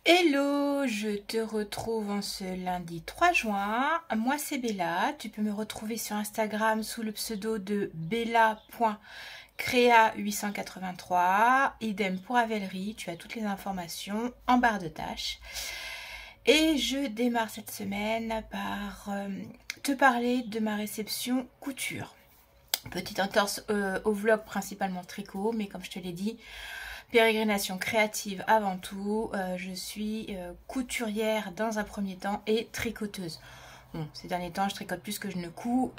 Hello, je te retrouve en ce lundi 3 juin. Moi c'est Bella, tu peux me retrouver sur Instagram sous le pseudo de bella.crea883. Idem pour Avellerie, tu as toutes les informations en barre de tâches. Et je démarre cette semaine par te parler de ma réception couture. Petite entorse au vlog principalement tricot, mais comme je te l'ai dit, pérégrination créative avant tout. Je suis couturière dans un premier temps et tricoteuse. Bon, ces derniers temps, je tricote plus que je ne couds.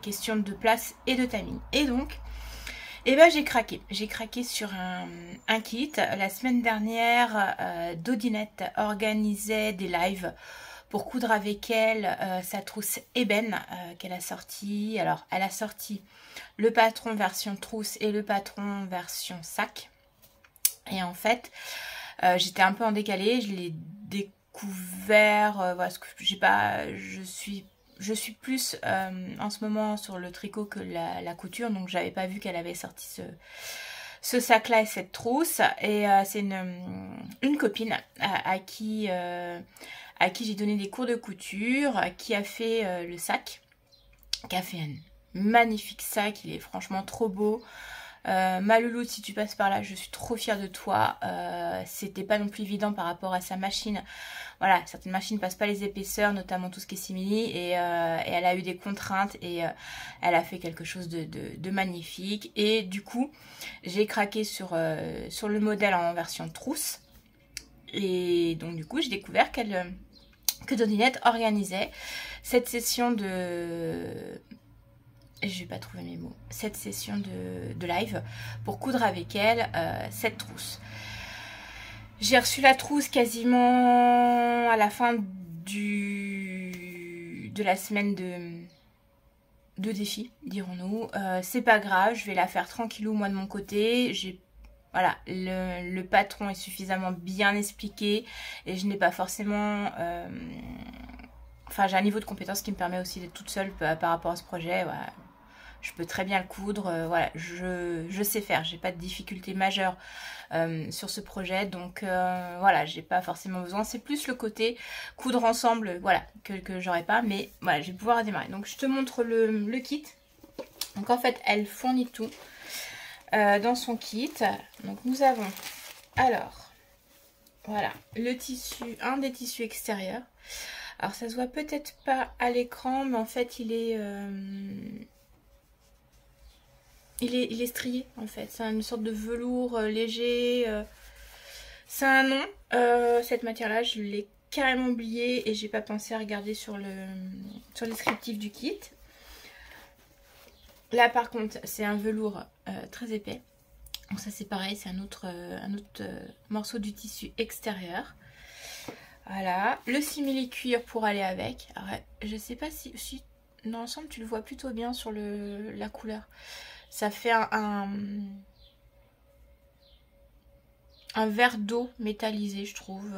Question de place et de timing. Et donc, eh ben, j'ai craqué. J'ai craqué sur un kit. La semaine dernière, Dodinette organisait des lives pour coudre avec elle sa trousse ébène qu'elle a sortie. Alors, elle a sorti le patron version trousse et le patron version sac. Et en fait, j'étais un peu en décalé, je l'ai découvert, voilà, parce que j'ai pas, je suis plus en ce moment sur le tricot que la couture, donc j'avais pas vu qu'elle avait sorti ce sac-là et cette trousse. Et c'est une copine à qui j'ai donné des cours de couture, qui a fait le sac, qui a fait un magnifique sac, il est franchement trop beau. Ma louloute, si tu passes par là, je suis trop fière de toi. C'était pas non plus évident par rapport à sa machine. Voilà, certaines machines passent pas les épaisseurs, notamment tout ce qui est simili, et elle a eu des contraintes et elle a fait quelque chose de magnifique. Et du coup, j'ai craqué sur le modèle en version trousse. Et donc du coup, j'ai découvert que Dodinette organisait cette session je vais pas trouver mes mots, cette session de live pour coudre avec elle cette trousse. J'ai reçu la trousse quasiment à la fin de la semaine de défi, dirons-nous. C'est pas grave, je vais la faire tranquillou moi de mon côté. Voilà, le patron est suffisamment bien expliqué et je n'ai pas forcément... Enfin, j'ai un niveau de compétence qui me permet aussi d'être toute seule par rapport à ce projet. Voilà. Je peux très bien le coudre, voilà, je sais faire, j'ai pas de difficulté majeure sur ce projet, donc voilà, j'ai pas forcément besoin, c'est plus le côté coudre ensemble, voilà, que j'aurais pas, mais voilà, je vais pouvoir démarrer. Donc je te montre le kit. Donc en fait, elle fournit tout dans son kit. Donc nous avons, alors, voilà, le tissu, un des tissus extérieurs. Alors ça se voit peut-être pas à l'écran, mais en fait il est strié en fait, c'est une sorte de velours léger. C'est un nom, cette matière là, je l'ai carrément oublié et j'ai pas pensé à regarder sur le descriptif du kit. Là par contre c'est un velours très épais, donc ça c'est pareil, c'est un autre morceau du tissu extérieur. Voilà, le simili cuir pour aller avec. Alors, je sais pas si dans l'ensemble tu le vois plutôt bien sur la couleur. Ça fait un vert d'eau métallisé, je trouve,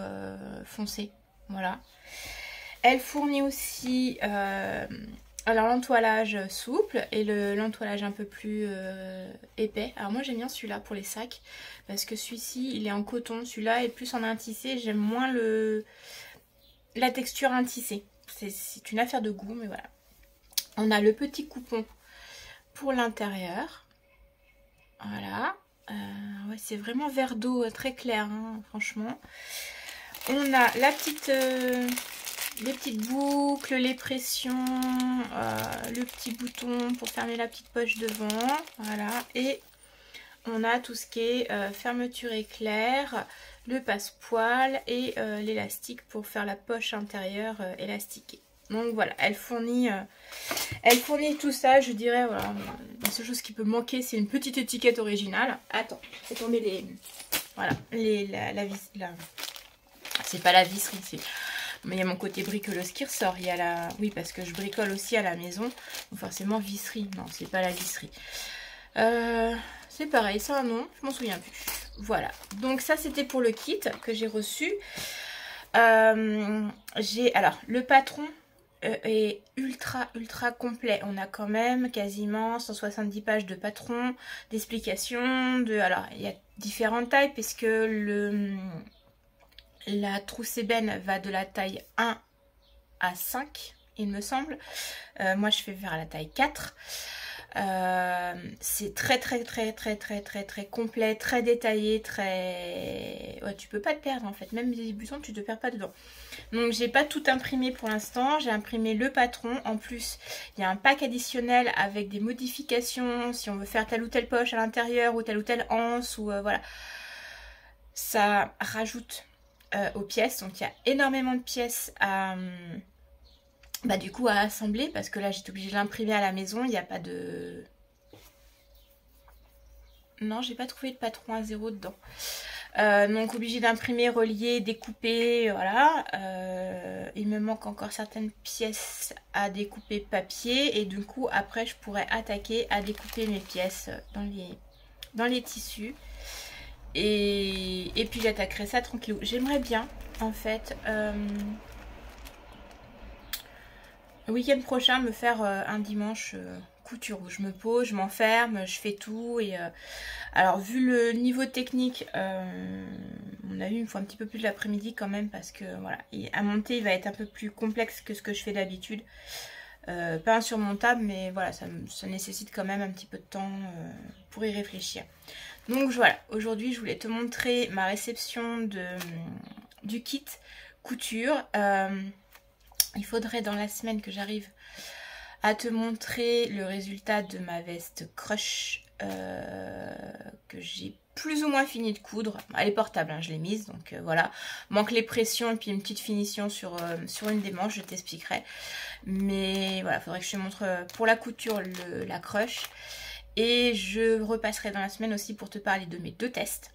foncé. Voilà. Elle fournit aussi alors l'entoilage souple et l'entoilage un peu plus épais. Alors moi j'aime bien celui-là pour les sacs parce que celui-ci il est en coton. Celui-là est plus en un tissé. J'aime moins la texture un tissé. C'est une affaire de goût, mais voilà. On a le petit coupon pour l'intérieur. Voilà. Ouais, c'est vraiment vert d'eau très clair, hein, franchement. On a la petite, les petites boucles, les pressions, le petit bouton pour fermer la petite poche devant. Voilà. Et on a tout ce qui est fermeture éclair, le passepoil et l'élastique pour faire la poche intérieure élastiquée. Donc voilà, elle fournit tout ça, je dirais. Voilà, la seule chose qui peut manquer, c'est une petite étiquette originale. Attends, je vais tomber les... Voilà, la vis... C'est pas la visserie, c'est... Mais il y a mon côté bricoleuse qui ressort. Il y a la... Oui, parce que je bricole aussi à la maison. Donc forcément, visserie. Non, c'est pas la visserie. C'est pareil, c'est un nom, je m'en souviens plus. Voilà, donc ça c'était pour le kit que j'ai reçu. Alors, le patron est ultra complet. On a quand même quasiment 170 pages de patron, d'explications, alors il y a différentes tailles puisque La trousse ébène va de la taille 1 à 5, il me semble. Moi, je fais vers la taille 4. C'est très complet, très détaillé, très... Ouais, tu peux pas te perdre en fait. Même les boutons, tu te perds pas dedans. Donc, j'ai pas tout imprimé pour l'instant. J'ai imprimé le patron. En plus, il y a un pack additionnel avec des modifications. Si on veut faire telle ou telle poche à l'intérieur ou telle anse ou voilà. Ça rajoute aux pièces. Donc, il y a énormément de pièces à... Bah du coup à assembler parce que là j'étais obligée de l'imprimer à la maison, il n'y a pas de... Non, j'ai pas trouvé de patron à 0 dedans. Donc obligée d'imprimer, relier, découper, voilà. Il me manque encore certaines pièces à découper papier et du coup après je pourrais attaquer à découper mes pièces dans les tissus. Et puis j'attaquerai ça tranquillou. J'aimerais bien en fait... le week-end prochain, me faire un dimanche couture où je me pose, je m'enferme, je fais tout. Et alors, vu le niveau technique, on a vu, il me faut un petit peu plus de l'après-midi quand même parce que voilà, à monter, il va être un peu plus complexe que ce que je fais d'habitude. Pas insurmontable, mais voilà, ça nécessite quand même un petit peu de temps pour y réfléchir. Donc voilà, aujourd'hui, je voulais te montrer ma réception du kit couture. Il faudrait dans la semaine que j'arrive à te montrer le résultat de ma veste Crush que j'ai plus ou moins fini de coudre. Elle est portable, hein, je l'ai mise, donc voilà. Manque les pressions et puis une petite finition sur une des manches, je t'expliquerai. Mais voilà, il faudrait que je te montre pour la couture la Crush. Et je repasserai dans la semaine aussi pour te parler de mes 2 tests.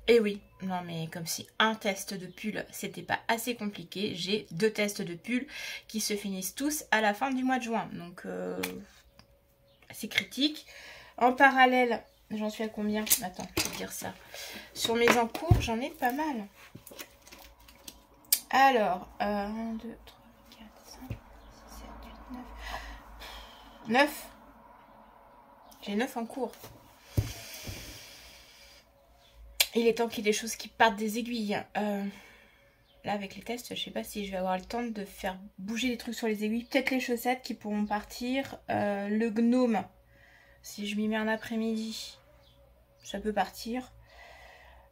Et oui, non mais comme si un test de pull c'était pas assez compliqué, j'ai 2 tests de pull qui se finissent tous à la fin du mois de juin. Donc c'est critique. En parallèle, j'en suis à combien? Attends, je vais te dire ça. Sur mes encours, j'en ai pas mal. Alors, 1, 2, 3, 4, 5, 6, 7, 8, 9. 9. J'ai 9 en cours. Il est temps qu'il y ait des choses qui partent des aiguilles. Là, avec les tests, je sais pas si je vais avoir le temps de faire bouger les trucs sur les aiguilles. Peut-être les chaussettes qui pourront partir. Le gnome, si je m'y mets un après-midi, ça peut partir.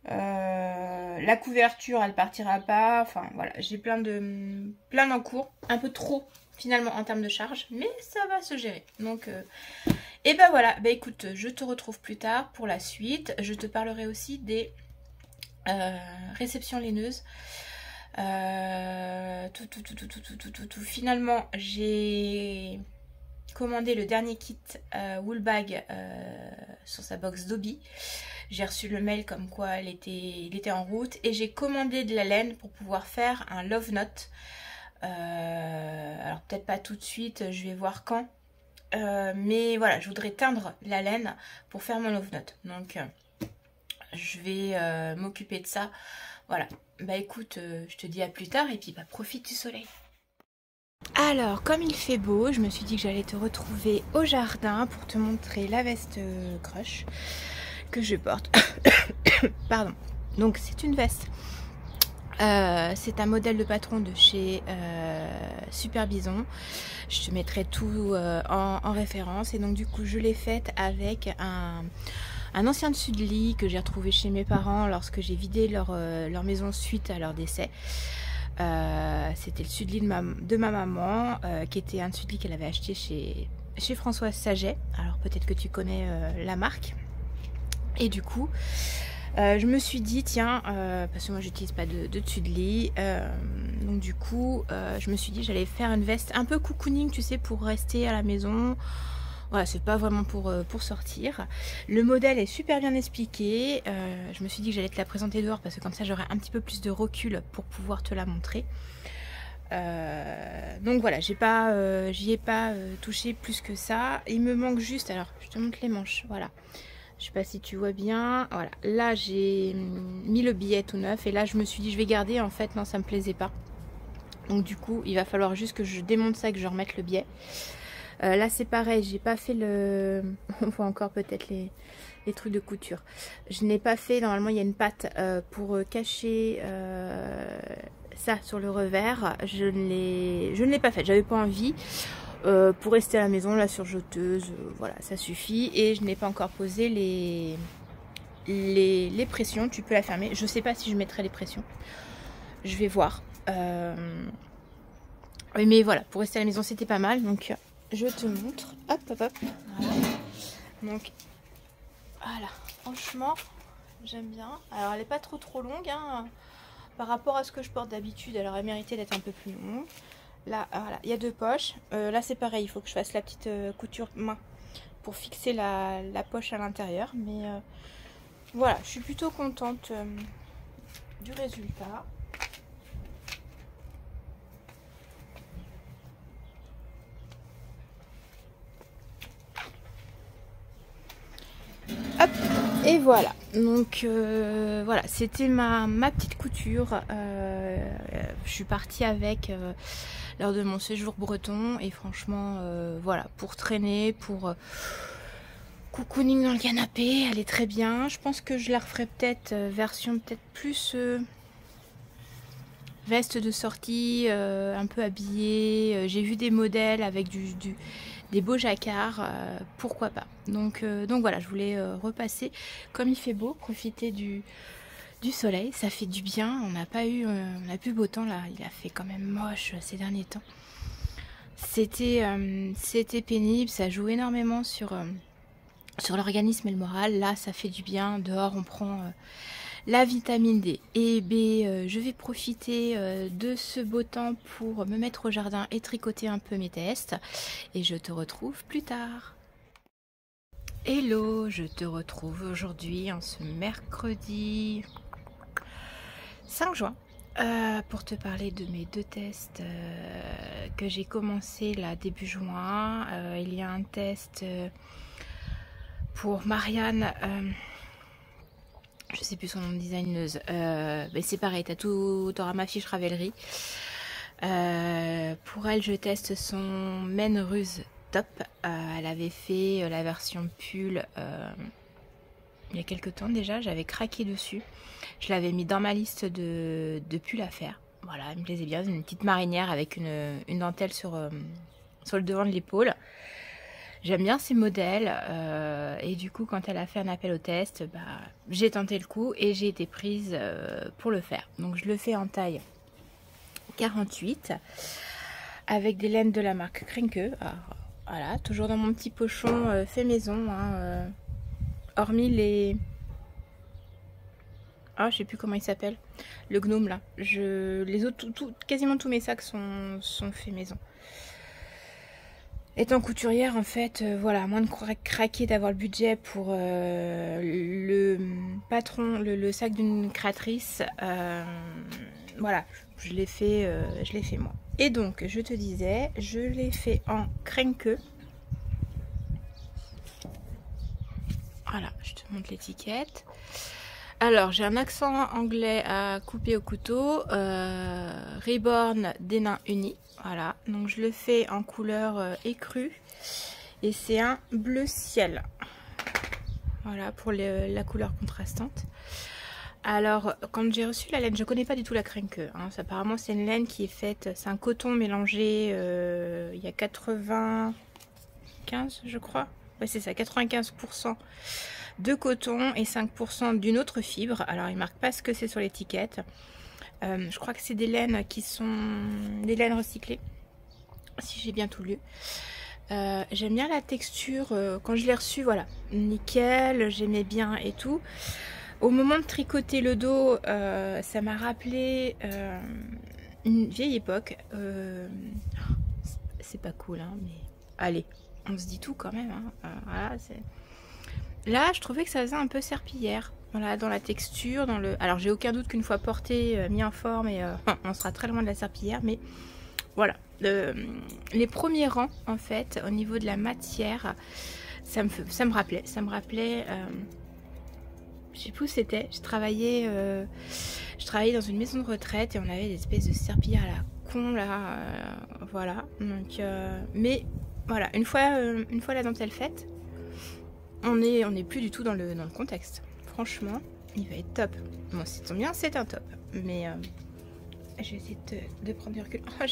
La couverture, elle partira pas. Enfin, voilà, j'ai plein d'encours. Un peu trop, finalement, en termes de charge. Mais ça va se gérer. Donc... Et ben voilà, bah écoute, je te retrouve plus tard pour la suite. Je te parlerai aussi des réceptions laineuses. Finalement, j'ai commandé le dernier kit wool bag sur sa box Dobby. J'ai reçu le mail comme quoi il était en route. Et j'ai commandé de la laine pour pouvoir faire un love note. Alors peut-être pas tout de suite, je vais voir quand. Mais voilà, je voudrais teindre la laine pour faire mon love note. Donc je vais m'occuper de ça. Voilà, bah écoute, je te dis à plus tard et puis bah profite du soleil. Alors, comme il fait beau, je me suis dit que j'allais te retrouver au jardin pour te montrer la veste Crush que je porte. Pardon. Donc c'est une veste. C'est un modèle de patron de chez Super Bison. Je te mettrai tout en référence. Et donc du coup je l'ai faite avec un ancien dessus de lit que j'ai retrouvé chez mes parents lorsque j'ai vidé leur maison suite à leur décès. C'était le dessus de lit de ma maman qui était un dessus de lit qu'elle avait acheté chez Françoise Saget. Alors peut-être que tu connais la marque. Et du coup je me suis dit tiens, parce que moi j'utilise pas de dessus de lit, donc du coup je me suis dit j'allais faire une veste un peu cocooning, tu sais, pour rester à la maison. Voilà, c'est pas vraiment pour sortir. Le modèle est super bien expliqué. Je me suis dit que j'allais te la présenter dehors parce que comme ça j'aurai un petit peu plus de recul pour pouvoir te la montrer. Donc voilà, j'y ai pas touché plus que ça. Il me manque juste, alors je te montre les manches, voilà. Je sais pas si tu vois bien. Voilà, là j'ai mis le billet tout neuf et là je me suis dit je vais garder. En fait non, ça me plaisait pas. Donc du coup il va falloir juste que je démonte ça et que je remette le billet. Là c'est pareil, j'ai pas fait le... On voit encore peut-être les trucs de couture. Je n'ai pas fait, normalement il y a une patte pour cacher ça sur le revers. Je ne l'ai pas fait, j'avais pas envie. Pour rester à la maison, la surjeteuse, voilà, ça suffit. Et je n'ai pas encore posé les pressions. Tu peux la fermer. Je sais pas si je mettrai les pressions. Je vais voir. Mais voilà, pour rester à la maison, c'était pas mal. Donc, je te montre. Hop, hop, hop. Voilà. Donc, voilà. Franchement, j'aime bien. Alors, elle n'est pas trop longue, hein, par rapport à ce que je porte d'habitude. Alors, elle méritait d'être un peu plus longue. Là, voilà, il y a 2 poches. Là, c'est pareil, il faut que je fasse la petite couture main pour fixer la poche à l'intérieur. Mais voilà, je suis plutôt contente du résultat. Hop, et voilà. Donc voilà, c'était ma petite couture. Je suis partie avec lors de mon séjour breton et franchement, voilà, pour traîner, pour cocooning dans le canapé, elle est très bien. Je pense que je la referai peut-être version peut-être plus veste de sortie, un peu habillée. J'ai vu des modèles avec des beaux jacquards, pourquoi pas. Donc voilà, je voulais repasser. Comme il fait beau, profiter du soleil, ça fait du bien. On n'a plus beau temps là, il a fait quand même moche ces derniers temps. C'était pénible, ça joue énormément sur l'organisme et le moral. Là, ça fait du bien. Dehors, on prend la vitamine D. Et B, je vais profiter de ce beau temps pour me mettre au jardin et tricoter un peu mes tests. Et je te retrouve plus tard. Hello, je te retrouve aujourd'hui en ce mercredi 5 juin. Pour te parler de mes 2 tests que j'ai commencé là début juin. Il y a un test pour Marianne, je sais plus son nom de designeuse, mais c'est pareil, t'auras ma fiche Ravelry. Pour elle, je teste son Men Ruse Top. Elle avait fait la version pull il y a quelques temps déjà, j'avais craqué dessus. Je l'avais mis dans ma liste de pulls à faire. Voilà, elle me plaisait bien, une petite marinière avec une dentelle sur le devant de l'épaule. J'aime bien ces modèles et du coup quand elle a fait un appel au test, j'ai tenté le coup et j'ai été prise pour le faire. Donc je le fais en taille 48 avec des laines de la marque Krenke. Voilà, toujours dans mon petit pochon fait maison, hein, hormis les... Ah, je sais plus comment il s'appelle, le gnome là. Les autres, quasiment tous mes sacs sont faits maison. Étant couturière, en fait, voilà, à moins de craquer, d'avoir le budget pour le patron, le sac d'une créatrice, voilà, je l'ai fait moi. Et donc, je te disais, je l'ai fait en Krenke. Voilà, je te montre l'étiquette. Alors, j'ai un accent anglais à couper au couteau, Reborn des nains unis. Voilà, donc je le fais en couleur écrue et c'est un bleu ciel. Voilà pour la couleur contrastante. Alors, quand j'ai reçu la laine, je connais pas du tout la Krenke. Hein, apparemment, c'est une laine qui est faite, c'est un coton mélangé. Il y a 95, je crois. Ouais, c'est ça, 95% de coton et 5% d'une autre fibre. Alors, il marque pas ce que c'est sur l'étiquette. Je crois que c'est des laines qui sont des laines recyclées, si j'ai bien tout lu. J'aime bien la texture. Quand je l'ai reçue, voilà, nickel, j'aimais bien et tout. Au moment de tricoter le dos, ça m'a rappelé une vieille époque. C'est pas cool, hein, mais allez, on se dit tout quand même. Hein. Voilà, là, je trouvais que ça faisait un peu serpillière. Voilà, dans la texture, dans le... Alors, j'ai aucun doute qu'une fois porté, mis en forme, et on sera très loin de la serpillière, mais voilà. Les premiers rangs, en fait, au niveau de la matière, ça me rappelait. Je sais plus où c'était. Je travaillais dans une maison de retraite et on avait des espèces de serpillères à la con, là. Voilà. Donc, mais voilà, une fois la dentelle faite, on est plus du tout dans le contexte. Franchement, il va être top. Bon, si ça tombe bien, c'est un top. Mais je vais essayer de prendre du recul. Oh,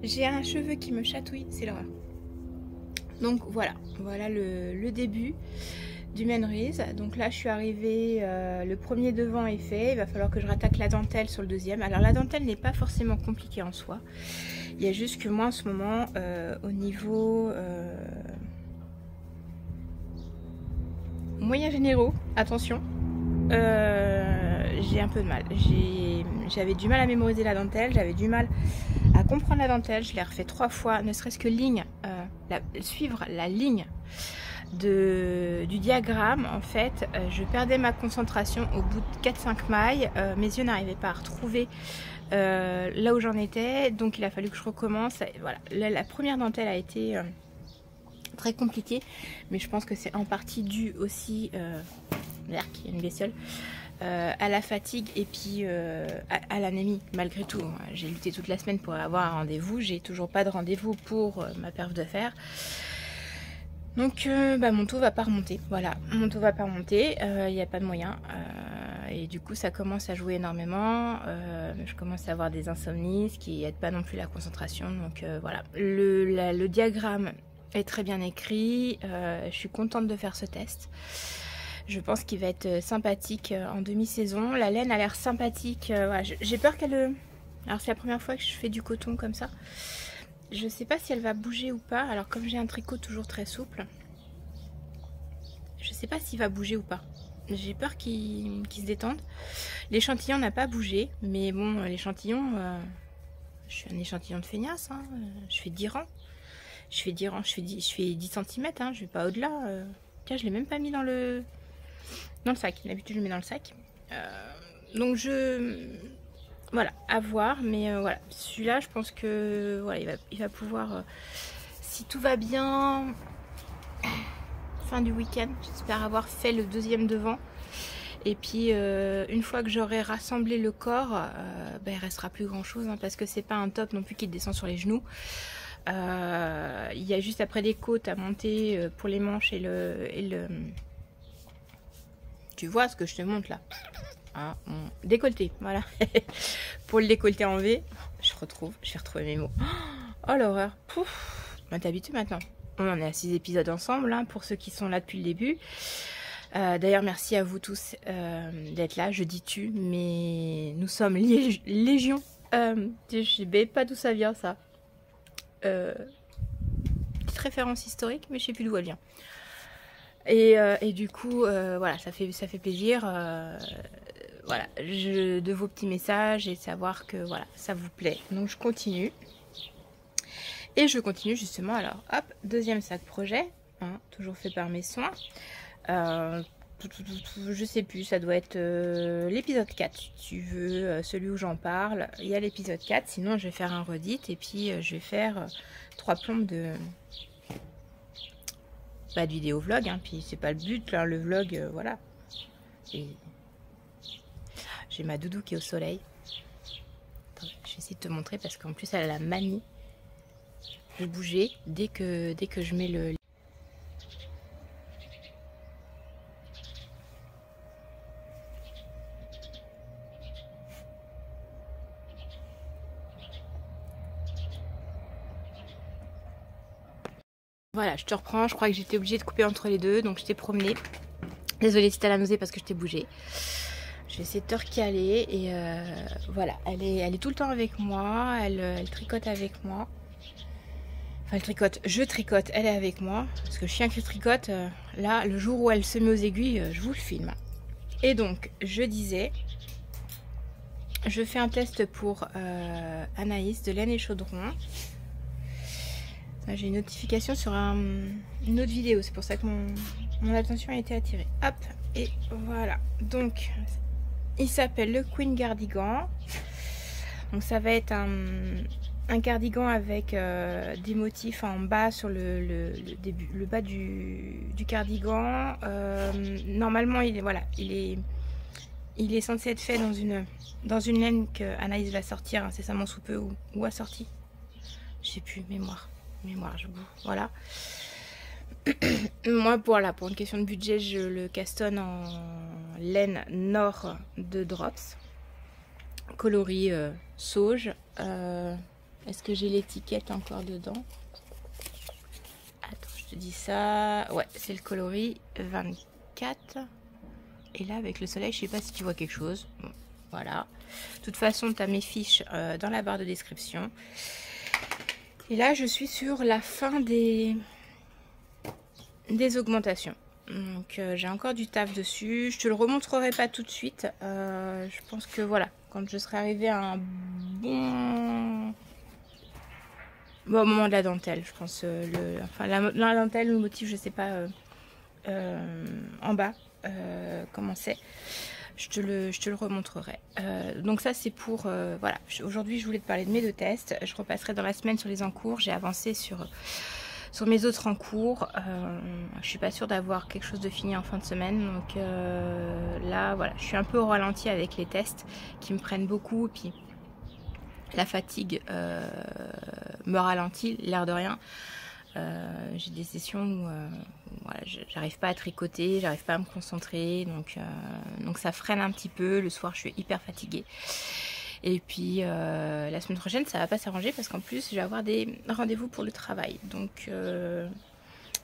j'ai un cheveu qui me chatouille, c'est l'horreur. Donc voilà le début du Menreese. Donc là je suis arrivée, le premier devant est fait, il va falloir que je rattaque la dentelle sur le deuxième. Alors la dentelle n'est pas forcément compliquée en soi, il y a juste que moi en ce moment au niveau moyens généraux, attention, j'ai un peu de mal. J'avais du mal à mémoriser la dentelle, j'avais du mal à comprendre la dentelle, je l'ai refait 3 fois, ne serait-ce que suivre la ligne du diagramme. En fait, je perdais ma concentration au bout de 4-5 mailles, mes yeux n'arrivaient pas à retrouver là où j'en étais, donc il a fallu que je recommence. Voilà, la première dentelle a été très compliquée, mais je pense que c'est en partie dû aussi, merde, il y a une bestiole, à la fatigue et puis à l'anémie malgré tout. J'ai lutté toute la semaine pour avoir un rendez-vous, j'ai toujours pas de rendez-vous pour ma perf de fer. Donc mon taux va pas remonter, voilà, mon taux va pas remonter, il n'y a pas de moyen, et du coup ça commence à jouer énormément, je commence à avoir des insomnies, ce qui aide pas non plus la concentration, donc voilà, le diagramme est très bien écrit, je suis contente de faire ce test. Je pense qu'il va être sympathique en demi-saison. La laine a l'air sympathique. Voilà, j'ai peur qu'elle... Alors c'est la première fois que je fais du coton comme ça. Je sais pas si elle va bouger ou pas. Alors comme j'ai un tricot toujours très souple, je sais pas s'il va bouger ou pas. J'ai peur qu'il se détende. L'échantillon n'a pas bougé. Mais bon, l'échantillon... je suis un échantillon de feignasse. Hein. Je fais 10 rangs. Je fais 10 cm. Hein. Je vais pas au-delà. Tiens, je l'ai même pas mis dans le sac. D'habitude, je le mets dans le sac. Donc, voilà, à voir. Mais voilà, celui-là, je pense que voilà, il va pouvoir, si tout va bien, fin du week-end, j'espère avoir fait le deuxième devant. Et puis, une fois que j'aurai rassemblé le corps, il restera plus grand-chose. Hein, parce que c'est pas un top non plus qui descend sur les genoux. Il y a juste après des côtes à monter pour les manches et le... Tu vois ce que je te montre là, hein, mon décolleté, voilà. Pour le décolleté en V, je vais retrouver mes mots. Oh l'horreur. T'es habitué maintenant. On en est à 6 épisodes ensemble, hein, pour ceux qui sont là depuis le début. D'ailleurs merci à vous tous d'être là. Je dis tu, mais nous sommes légion. Je sais pas d'où ça vient ça. Petite référence historique, mais je sais plus d'où elle vient. Et du coup, voilà, ça fait plaisir, voilà, de vos petits messages et de savoir que voilà, ça vous plaît. Donc je continue. Et je continue justement, alors hop, deuxième sac projet, hein, toujours fait par mes soins. Je sais plus, ça doit être l'épisode 4 si tu veux, celui où j'en parle. Il y a l'épisode 4, sinon je vais faire un redit et puis je vais faire 3 plombes de vidéo vlog, hein, puis c'est pas le but, là, le vlog, voilà. J'ai ma doudou qui est au soleil. Attends, je vais essayer de te montrer parce qu'en plus elle a la manie de bouger dès que je mets le... Voilà, je te reprends, je crois que j'étais obligée de couper entre les deux, donc je t'ai promené. Désolée si t'as la nausée parce que je t'ai bougé. Je vais essayer de te recaler et voilà, elle est tout le temps avec moi, elle tricote avec moi. Enfin, je tricote, elle est avec moi. Parce que le chien qui tricote, là, le jour où elle se met aux aiguilles, je vous le filme. Et donc, je disais, je fais un test pour Anaïs de Laine et Chaudron. J'ai une notification sur une autre vidéo, c'est pour ça que mon attention a été attirée. Hop, et voilà. Donc, il s'appelle le Queen Cardigan. Donc ça va être un cardigan avec des motifs en bas sur le bas du cardigan. Normalement, il est censé être fait dans une laine que Anaïs va sortir incessamment sous peu ou a sorti. Je sais plus, mémoire. mémoire, je boue. Voilà. Moi, voilà, pour une question de budget, je le castonne en laine Nord de Drops. Coloris sauge. Est-ce que j'ai l'étiquette encore dedans? Attends, je te dis ça. Ouais, c'est le coloris 24. Et là, avec le soleil, je sais pas si tu vois quelque chose. Bon, voilà. De toute façon, tu as mes fiches dans la barre de description. Et là, je suis sur la fin des augmentations. Donc, j'ai encore du taf dessus. Je te le remontrerai pas tout de suite. Je pense que voilà, quand je serai arrivée à un bon moment de la dentelle, je pense. La dentelle, le motif, je sais pas en bas comment c'est. Je te le remontrerai. Donc ça c'est pour voilà. Aujourd'hui je voulais te parler de mes 2 tests. Je repasserai dans la semaine sur les encours. J'ai avancé sur mes autres encours. Je suis pas sûre d'avoir quelque chose de fini en fin de semaine. Donc là voilà, je suis un peu au ralenti avec les tests qui me prennent beaucoup. Et puis la fatigue me ralentit, l'air de rien. J'ai des sessions où voilà, j'arrive pas à tricoter, j'arrive pas à me concentrer, donc ça freine un petit peu. Le soir je suis hyper fatiguée. Et puis la semaine prochaine ça va pas s'arranger parce qu'en plus je vais avoir des rendez-vous pour le travail, donc je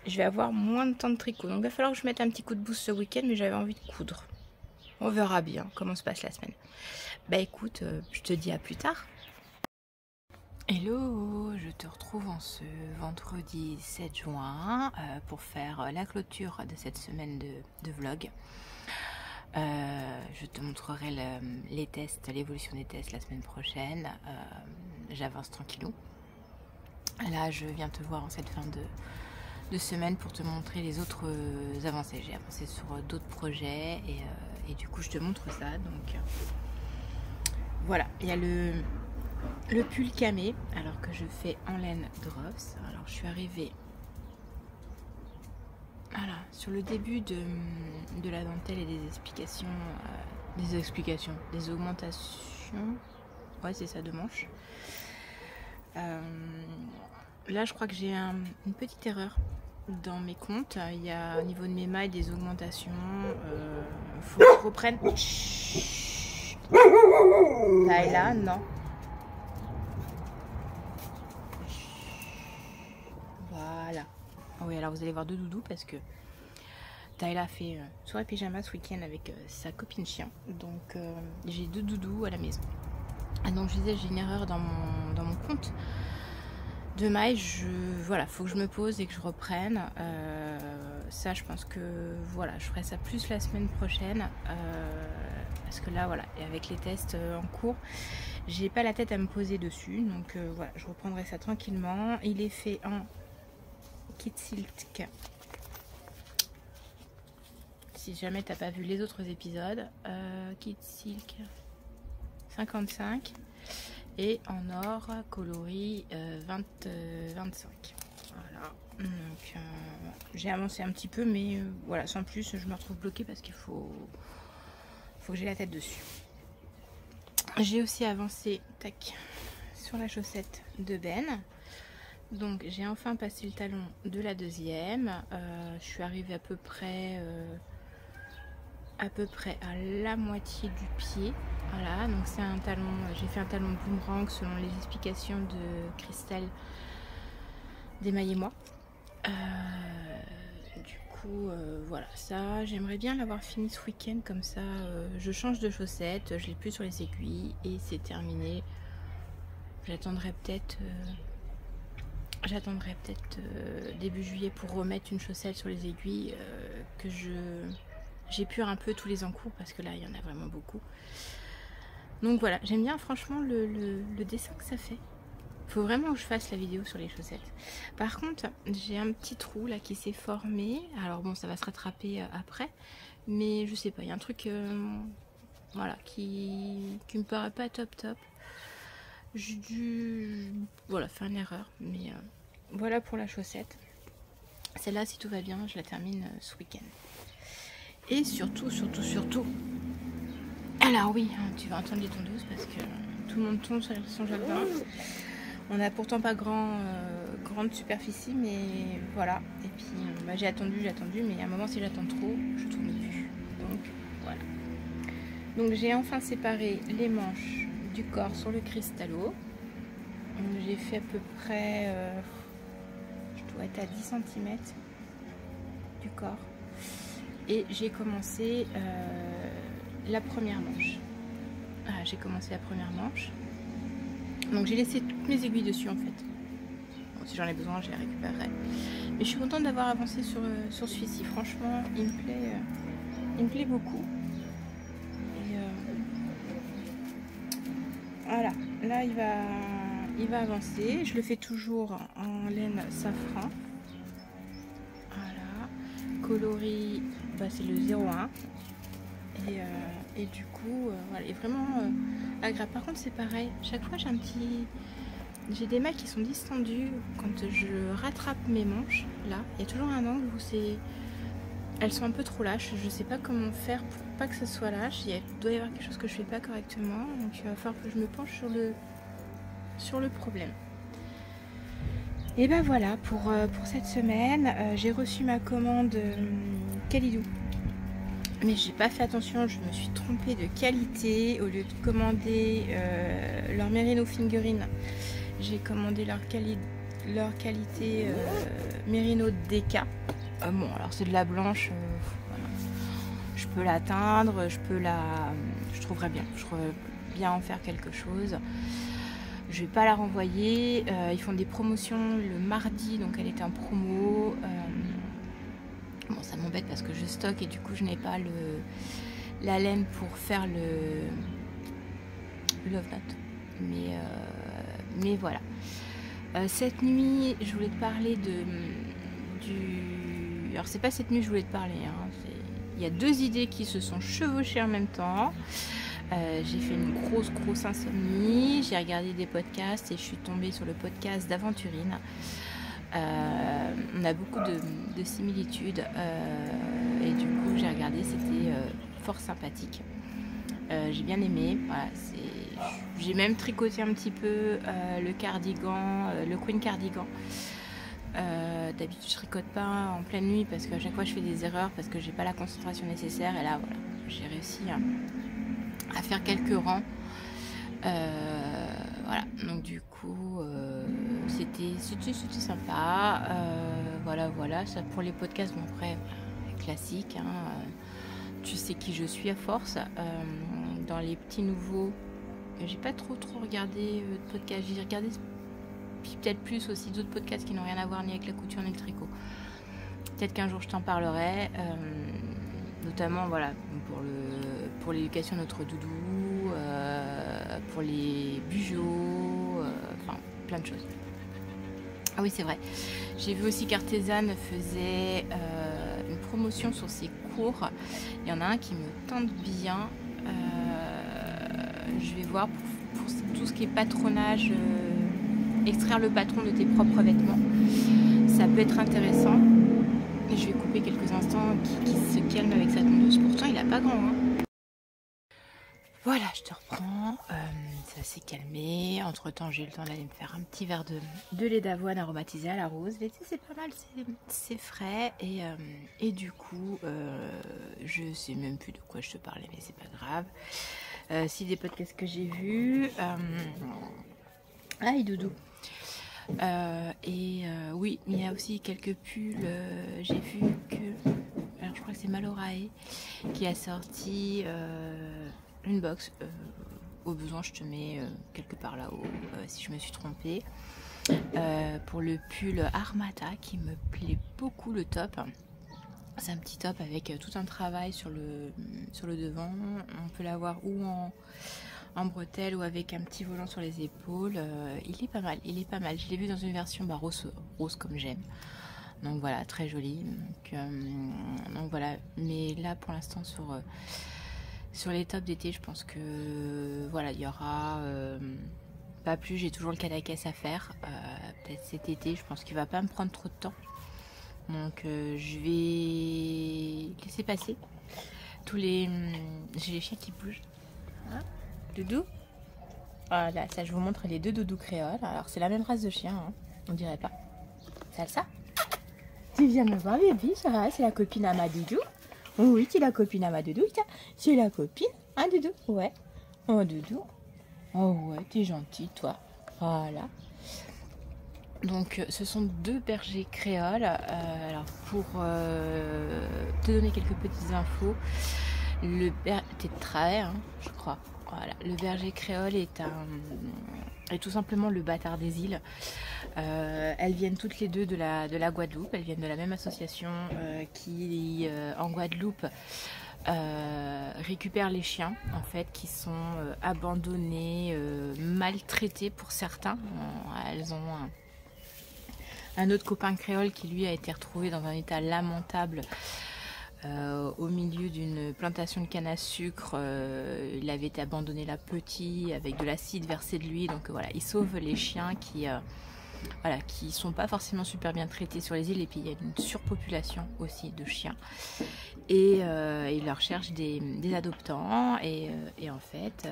vais avoir moins de temps de tricot, donc il va falloir que je mette un petit coup de boost ce week-end, mais j'avais envie de coudre. On verra bien comment se passe la semaine. Bah écoute, je te dis à plus tard. Hello, je te retrouve en ce vendredi 7 juin pour faire la clôture de cette semaine de vlog. Je te montrerai les tests, l'évolution des tests la semaine prochaine. J'avance tranquillou. Là, je viens te voir en cette fin de semaine pour te montrer les autres avancées. J'ai avancé sur d'autres projets et du coup, je te montre ça. Donc voilà, il y a le pull camé, alors que je fais en laine Drops. Alors je suis arrivée voilà, sur le début de la dentelle et des explications, des augmentations, ouais c'est ça, de manches. Là je crois que j'ai une petite erreur dans mes comptes. Il y a au niveau de mes mailles des augmentations. Faut que je reprenne. Là, non. Voilà. Oui, alors vous allez voir 2 doudous parce que Taïla fait soirée pyjama ce week-end avec sa copine chien. Donc j'ai 2 doudous à la maison. Ah, donc je disais, j'ai une erreur dans mon compte de mailles. Voilà, faut que je me pose et que je reprenne. Ça, je pense que voilà, je ferai ça plus la semaine prochaine. Parce que là, voilà, et avec les tests en cours, j'ai pas la tête à me poser dessus. Donc voilà, je reprendrai ça tranquillement. Il est fait en kit silk. Si jamais t'as pas vu les autres épisodes, kit silk 55 et en or coloris 25. Voilà. Donc j'ai avancé un petit peu, mais voilà, sans plus, je me retrouve bloquée parce qu'il faut que j'ai la tête dessus. J'ai aussi avancé tac, sur la chaussette de Ben. Donc j'ai enfin passé le talon de la deuxième. Je suis arrivée à peu près à la moitié du pied. Voilà, donc c'est un talon, j'ai fait un talon boomerang selon les explications de Christelle d'Émaillez-moi. Du coup, voilà, ça, j'aimerais bien l'avoir fini ce week-end, comme ça, je change de chaussettes, je l'ai plus sur les aiguilles et c'est terminé. J'attendrai peut-être début juillet pour remettre une chaussette sur les aiguilles, que j'épure un peu tous les encours parce que là il y en a vraiment beaucoup. Donc voilà, j'aime bien franchement le dessin que ça fait. Faut vraiment que je fasse la vidéo sur les chaussettes. Par contre, j'ai un petit trou là qui s'est formé. Alors bon, ça va se rattraper après, mais je sais pas, il y a un truc voilà qui me paraît pas top. J'ai dû voilà faire une erreur, mais voilà pour la chaussette. Celle-là, si tout va bien, je la termine ce week-end. Et surtout, alors oui, hein, tu vas entendre les tondeuses parce que tout le monde tombe sur son jardin. On n'a pourtant pas grande superficie, mais voilà. Et puis j'ai attendu, mais à un moment si j'attends trop, je tourne plus. Donc voilà. Donc j'ai enfin séparé les manches du corps sur le cristallo. J'ai fait à peu près, je dois être à 10 cm du corps. Et j'ai commencé la première manche. Voilà, j'ai commencé la première manche. Donc j'ai laissé toutes mes aiguilles dessus en fait. Bon, si j'en ai besoin, je les récupérerai. Mais je suis contente d'avoir avancé sur celui-ci. Franchement, il me plaît beaucoup. Et voilà, là il va avancer. Je le fais toujours en laine safran. Voilà, coloris, bah, c'est le 01. Et du coup, voilà, il est vraiment agréable. Par contre, c'est pareil. Chaque fois, j'ai des mailles qui sont distendues quand je rattrape mes manches. Là, il y a toujours un angle où elles sont un peu trop lâches. Je sais pas comment faire pour pas que ça soit lâche. Il doit y avoir quelque chose que je fais pas correctement. Donc, il va falloir que je me penche sur le problème. Et ben voilà pour cette semaine. J'ai reçu ma commande Kalidou. Mais j'ai pas fait attention, je me suis trompée de qualité. Au lieu de commander leur Merino Figurine, j'ai commandé leur qualité Merino DK. Bon, alors c'est de la blanche, voilà. Je peux l'atteindre, je trouverais bien en faire quelque chose. Je vais pas la renvoyer. Ils font des promotions le mardi, donc elle était en promo. Bon, ça m'embête parce que je stocke et du coup je n'ai pas la laine pour faire le Love Note. Mais voilà. Cette nuit, je voulais te parler alors c'est pas cette nuit que je voulais te parler. Hein. Il y a deux idées qui se sont chevauchées en même temps. J'ai fait une grosse insomnie. J'ai regardé des podcasts et je suis tombée sur le podcast d'Aventurine. On a beaucoup de similitudes et du coup j'ai regardé, c'était fort sympathique. J'ai bien aimé. Voilà, j'ai même tricoté un petit peu le cardigan, le Queen cardigan. D'habitude je tricote pas en pleine nuit parce qu'à chaque fois je fais des erreurs parce que j'ai pas la concentration nécessaire, et là voilà, j'ai réussi à faire quelques rangs. Voilà, donc du coup c'était sympa. Voilà, ça pour les podcasts, bon après classique, hein, tu sais qui je suis à force. Dans les petits nouveaux, j'ai pas trop regardé de podcasts, j'ai regardé peut-être plus aussi d'autres podcasts qui n'ont rien à voir ni avec la couture ni le tricot. Peut-être qu'un jour je t'en parlerai, notamment voilà pour l'éducation de notre doudou, pour les bujots, enfin plein de choses. Ah oui, c'est vrai, j'ai vu aussi qu'Artesane faisait une promotion sur ses cours. Il y en a un qui me tente bien. Je vais voir pour tout ce qui est patronage, extraire le patron de tes propres vêtements, ça peut être intéressant. Et je vais couper quelques instants qui se calme avec sa tondeuse. Pourtant il a pas grand, hein. Voilà, je te reprends. Ça s'est calmé. Entre temps j'ai eu le temps d'aller me faire un petit verre de lait d'avoine aromatisé à la rose. L'été c'est pas mal, c'est frais. Et du coup je sais même plus de quoi je te parlais, mais c'est pas grave. Si des podcasts que j'ai vus. Aïe doudou. Oui, il y a aussi quelques pulls. J'ai vu que, alors je crois que c'est Malorae qui a sorti une box. Au besoin, je te mets quelque part là-haut si je me suis trompée. Pour le pull Armata qui me plaît beaucoup, le top. C'est un petit top avec tout un travail sur le devant. On peut l'avoir ou en bretelle ou avec un petit volant sur les épaules. Il est pas mal. Je l'ai vu dans une version rose comme j'aime. Donc voilà, très joli. Donc voilà, mais là pour l'instant sur les tops d'été, je pense que voilà, il y aura pas plus. J'ai toujours le Cadaqués à faire. Peut-être cet été, je pense qu'il va pas me prendre trop de temps. Donc je vais laisser passer tous les... J'ai les chiens qui bougent. Hein, Doudou, Voilà, ça je vous montre les deux doudous créoles. Alors c'est la même race de chien, hein, on dirait pas. Salsa, tu viens me voir bébé, ça va, c'est la copine à ma doudou. Oui, c'est la copine à ma doudou, tiens, c'est la copine, un doudou, ouais. Oh doudou, oh ouais, t'es gentil toi, voilà. Donc ce sont deux bergers créoles. Alors pour te donner quelques petites infos, t'es de travers, hein, je crois. Voilà, le berger créole est tout simplement le bâtard des îles. Elles viennent toutes les deux de la Guadeloupe. Elles viennent de la même association qui en Guadeloupe récupère les chiens en fait qui sont abandonnés, maltraités pour certains. Elles ont un autre copain créole qui lui a été retrouvé dans un état lamentable au milieu d'une plantation de canne à sucre. Il avait été abandonné là petit avec de l'acide versé de lui. Donc voilà, il sauve les chiens qui sont pas forcément super bien traités sur les îles. Et puis il y a une surpopulation aussi de chiens. Et il leur cherche des adoptants. Et en fait,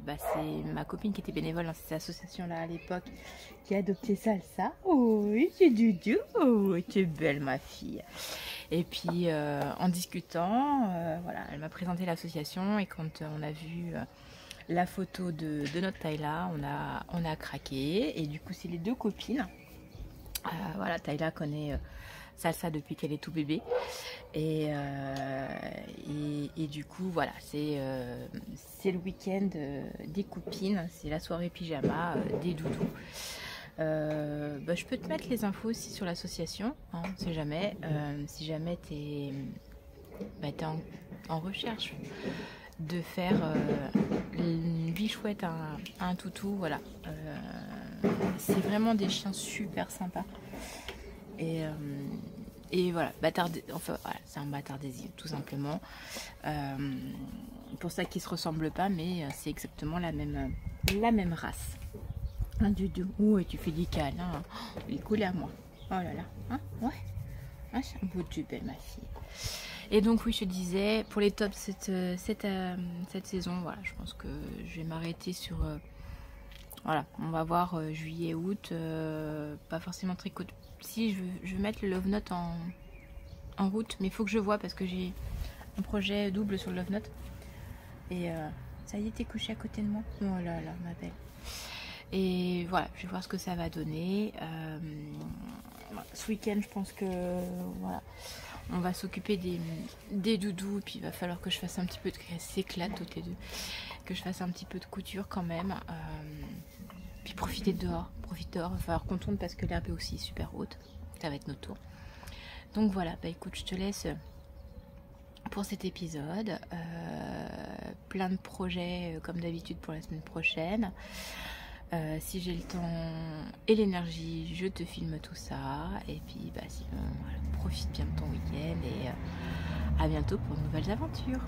c'est ma copine qui était bénévole dans cette association-là à l'époque qui a adopté Salsa. Oh oui, c'est Doudou. Oh, tu es belle ma fille. Et puis en discutant, voilà, elle m'a présenté l'association et quand on a vu la photo de notre Tayla, on a craqué. Et du coup, c'est les deux copines. Voilà, Tayla connaît Salsa depuis qu'elle est tout bébé. Et du coup, voilà, c'est le week-end des copines, c'est la soirée pyjama des doudous. Je peux te mettre les infos aussi sur l'association, hein, on sait jamais. Si jamais tu es, en recherche de faire une vie chouette à un toutou, voilà. C'est vraiment des chiens super sympas. Et voilà, c'est un bâtard des îles, tout simplement. Pour ça qu'ils se ressemblent pas, mais c'est exactement la même race. Un doudou. Ouais, tu fais des câlins. Hein. Oh, il coule à moi. Oh là là. Hein, ouais. Ah, c'est un beau tube, ma fille. Et donc oui, je te disais, pour les tops cette saison, voilà, je pense que je vais m'arrêter sur... voilà, on va voir juillet, août, pas forcément tricot. Si, je vais mettre le Love Note en route, mais il faut que je vois parce que j'ai un projet double sur le Love Note. Et ça y est, t'es couché à côté de moi. Oh là là, ma belle. Et voilà, je vais voir ce que ça va donner. Ce week-end, je pense que voilà, on va s'occuper des doudous. Et puis il va falloir que je fasse un petit peu de... Elles s'éclatent toutes les deux. Que je fasse un petit peu de couture quand même. Puis profiter dehors. Profite dehors. Il va falloir qu'on tourne parce que l'herbe est aussi super haute. Ça va être notre tour. Donc voilà, écoute, je te laisse pour cet épisode. Plein de projets comme d'habitude pour la semaine prochaine. Si j'ai le temps et l'énergie, je te filme tout ça. Et puis sinon, voilà, profite bien de ton week-end et à bientôt pour de nouvelles aventures.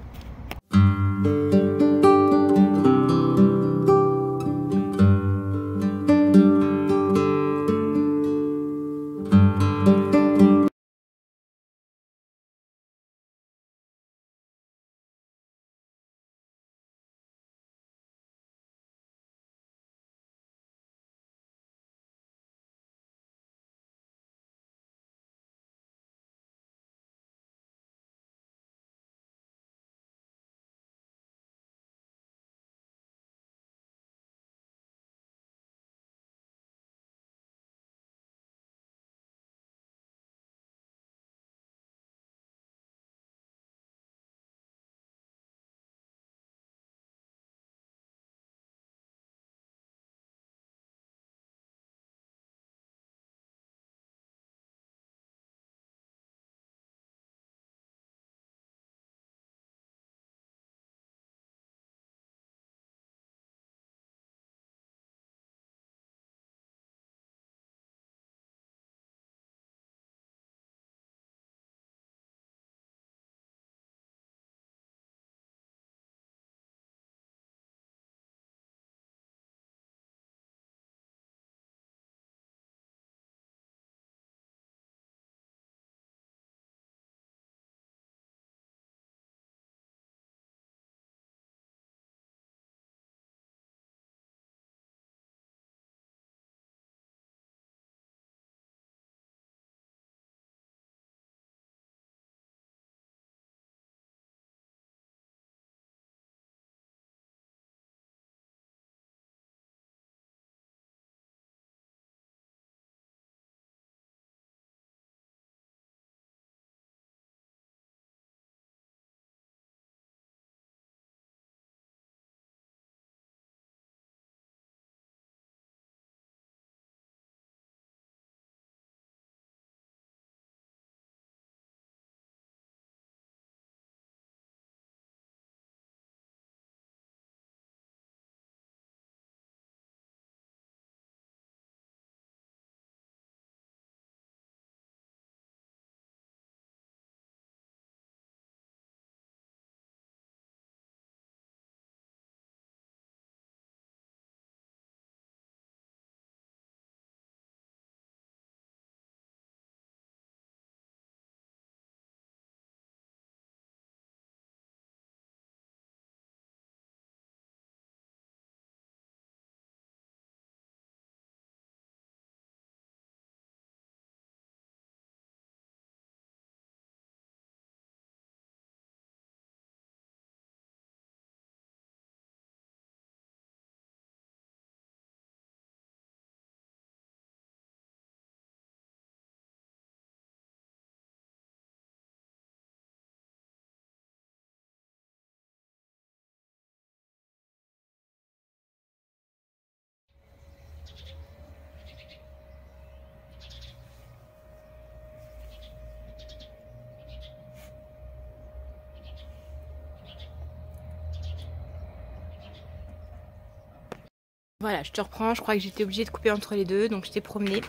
Voilà, je te reprends. Je crois que j'étais obligée de couper entre les deux, donc je t'ai promené.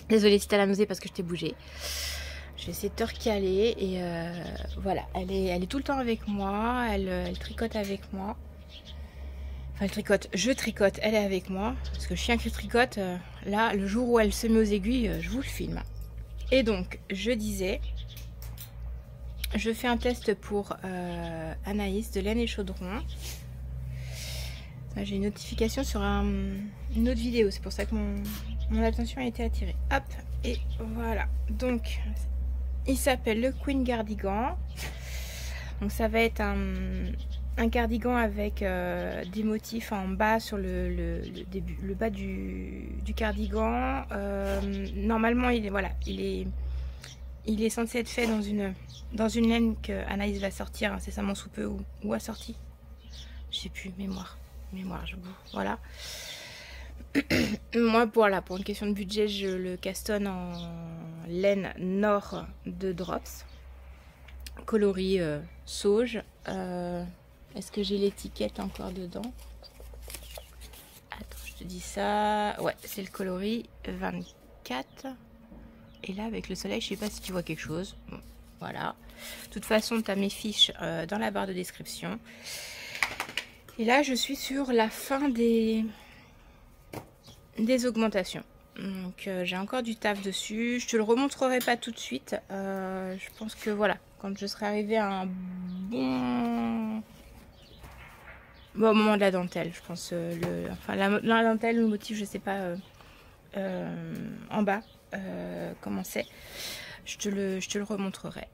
Désolée si t'as la nausée parce que je t'ai bougé. Je vais essayer de te recaler et voilà, elle est tout le temps avec moi, elle tricote avec moi. Enfin, elle tricote, je tricote, elle est avec moi. Parce que le chien qui tricote, là, le jour où elle se met aux aiguilles, je vous le filme. Et donc, je disais, je fais un test pour Anaïs de laine et chaudron. J'ai une notification sur une autre vidéo, c'est pour ça que mon attention a été attirée. Hop, et voilà. Donc, il s'appelle le Queen Cardigan. Donc, ça va être un cardigan avec des motifs en bas sur le bas du cardigan. Normalement, il est censé être fait dans une laine que Anaïs va sortir incessamment sous peu ou a sorti. Je sais plus, mémoire, je boue. Voilà. Moi, pour une question de budget, je le castonne en laine Nord de Drops, coloris sauge. Est-ce que j'ai l'étiquette encore dedans? Attends, je te dis ça. Ouais, c'est le coloris 24. Et là, avec le soleil, je sais pas si tu vois quelque chose. Bon, voilà. De toute façon, tu as mes fiches dans la barre de description. Et là, je suis sur la fin des augmentations. Donc, j'ai encore du taf dessus. Je te le remontrerai pas tout de suite. Je pense que voilà, quand je serai arrivée à un bon moment de la dentelle, je pense. La dentelle, le motif, je sais pas en bas comment c'est. Je te le remontrerai.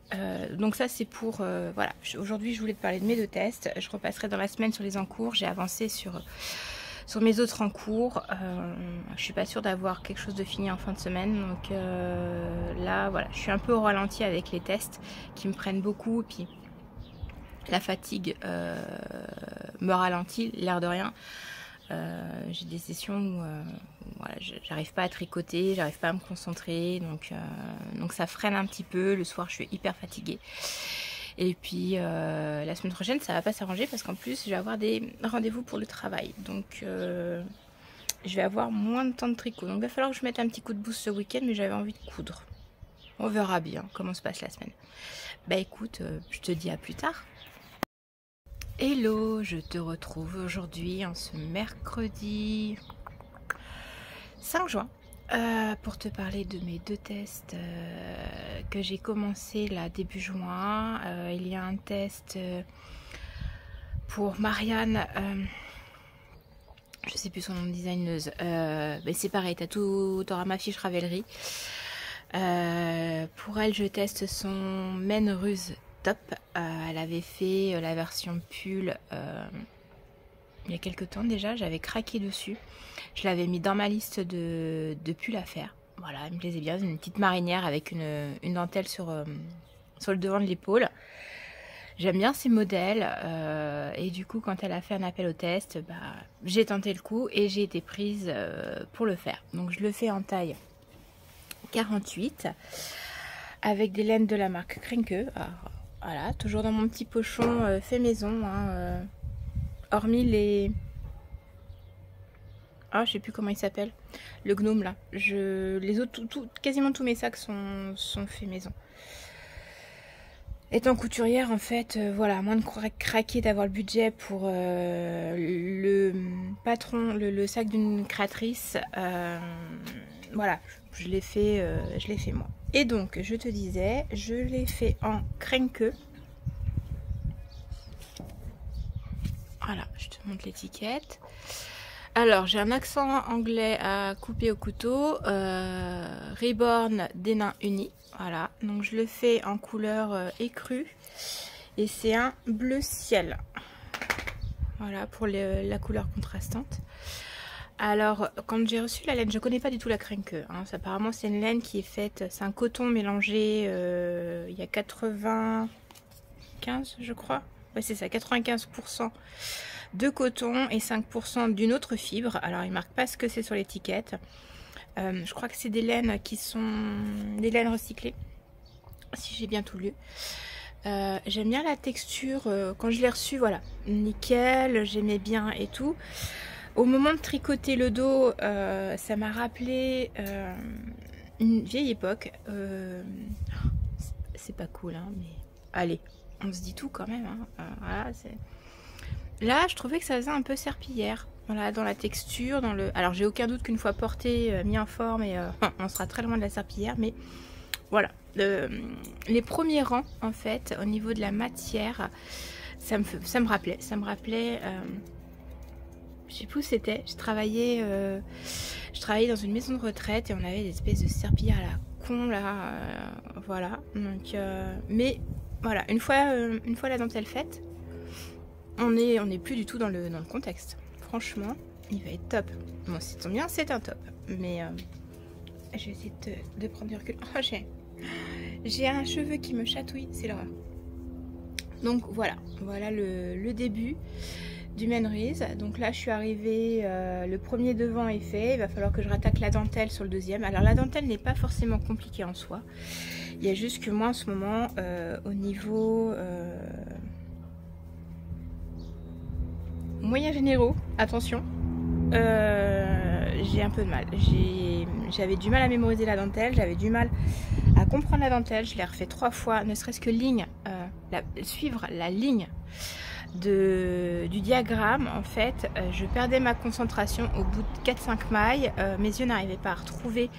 Donc ça c'est pour voilà. Aujourd'hui je voulais te parler de mes 2 tests. Je repasserai dans la semaine sur les encours. J'ai avancé sur mes autres encours. Je suis pas sûre d'avoir quelque chose de fini en fin de semaine. Donc là voilà, je suis un peu au ralenti avec les tests qui me prennent beaucoup. Et puis la fatigue me ralentit, l'air de rien. J'ai des sessions où voilà, j'arrive pas à tricoter, j'arrive pas à me concentrer, donc ça freine un petit peu. Le soir je suis hyper fatiguée. Et puis la semaine prochaine ça va pas s'arranger parce qu'en plus je vais avoir des rendez-vous pour le travail, donc je vais avoir moins de temps de tricot, donc il va falloir que je mette un petit coup de boost ce week-end, mais j'avais envie de coudre. On verra bien comment se passe la semaine. Bah écoute, je te dis à plus tard. Hello, je te retrouve aujourd'hui en ce mercredi 5 juin pour te parler de mes 2 tests que j'ai commencé là début juin. Il y a un test pour Marianne, je sais plus son nom de designeuse, mais c'est pareil, t'auras ma fiche Ravelry. Pour elle je teste son Men Ruse Top. Elle avait fait la version pull il y a quelques temps déjà, j'avais craqué dessus. Je l'avais mis dans ma liste de pulls à faire. Voilà, elle me plaisait bien, une petite marinière avec une dentelle sur le devant de l'épaule. J'aime bien ces modèles et du coup quand elle a fait un appel au test, bah, j'ai tenté le coup et j'ai été prise pour le faire. Donc je le fais en taille 48 avec des laines de la marque Krenke. Alors, voilà, toujours dans mon petit pochon fait maison, hein, hormis les... Ah, je sais plus comment il s'appelle, le gnome là. Les autres, quasiment tous mes sacs sont faits maison. Étant couturière, en fait, voilà, moins de craquer d'avoir le budget pour le patron, le sac d'une créatrice. Voilà, je l'ai fait moi. Et donc, je te disais, je l'ai fait en Krenke. Voilà, je te montre l'étiquette. Alors, j'ai un accent anglais à couper au couteau. Reborn des nains unis. Voilà, donc je le fais en couleur écrue. Et c'est un bleu ciel. Voilà, pour la couleur contrastante. Alors, quand j'ai reçu la laine, je connais pas du tout la Krenke. Hein, apparemment, c'est une laine qui est faite, c'est un coton mélangé, il y a 95, je crois. Ouais, c'est ça, 95% de coton et 5% d'une autre fibre. Alors, il marque pas ce que c'est sur l'étiquette. Je crois que c'est des laines qui sont des laines recyclées, si j'ai bien tout lu. J'aime bien la texture. Quand je l'ai reçue, voilà, nickel, j'aimais bien et tout. Au moment de tricoter le dos, ça m'a rappelé une vieille époque. C'est pas cool, hein, mais allez, on se dit tout quand même. Hein. Voilà, là, je trouvais que ça faisait un peu serpillière. Voilà, dans la texture, dans le. Alors, j'ai aucun doute qu'une fois porté, mis en forme, et on sera très loin de la serpillière, mais voilà. Les premiers rangs, en fait, au niveau de la matière, ça me rappelait. Je sais plus où c'était. Je travaillais dans une maison de retraite et on avait des espèces de serpillères à la con là. Voilà. Donc, mais voilà, une fois la dentelle faite, on est plus du tout dans le contexte. Franchement, il va être top. Bon, si tombe bien, c'est un top. Mais je vais essayer de prendre du recul. Oh, j'ai un cheveu qui me chatouille, c'est l'horreur. Donc voilà le début du Menrise. Donc là je suis arrivée, le premier devant est fait, il va falloir que je rattaque la dentelle sur le deuxième. Alors la dentelle n'est pas forcément compliquée en soi, il y a juste que moi en ce moment au niveau moyens généraux, attention, j'ai un peu de mal. J'avais du mal à mémoriser la dentelle, j'avais du mal à comprendre la dentelle, je l'ai refait 3 fois, ne serait-ce que suivre la ligne du diagramme. En fait, je perdais ma concentration au bout de 4-5 mailles, mes yeux n'arrivaient pas à retrouver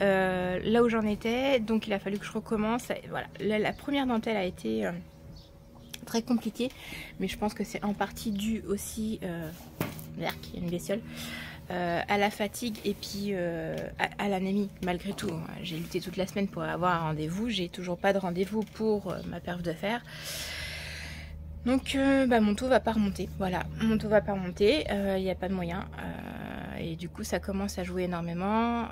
là où j'en étais, donc il a fallu que je recommence. Voilà, la première dentelle a été très compliquée, mais je pense que c'est en partie dû aussi il y a une bestiole, à la fatigue et puis à l'anémie malgré tout. J'ai lutté toute la semaine pour avoir un rendez-vous, j'ai toujours pas de rendez-vous pour ma perf de fer. Donc mon taux va pas remonter, voilà, mon taux va pas remonter, il n'y a pas de moyen, et du coup ça commence à jouer énormément,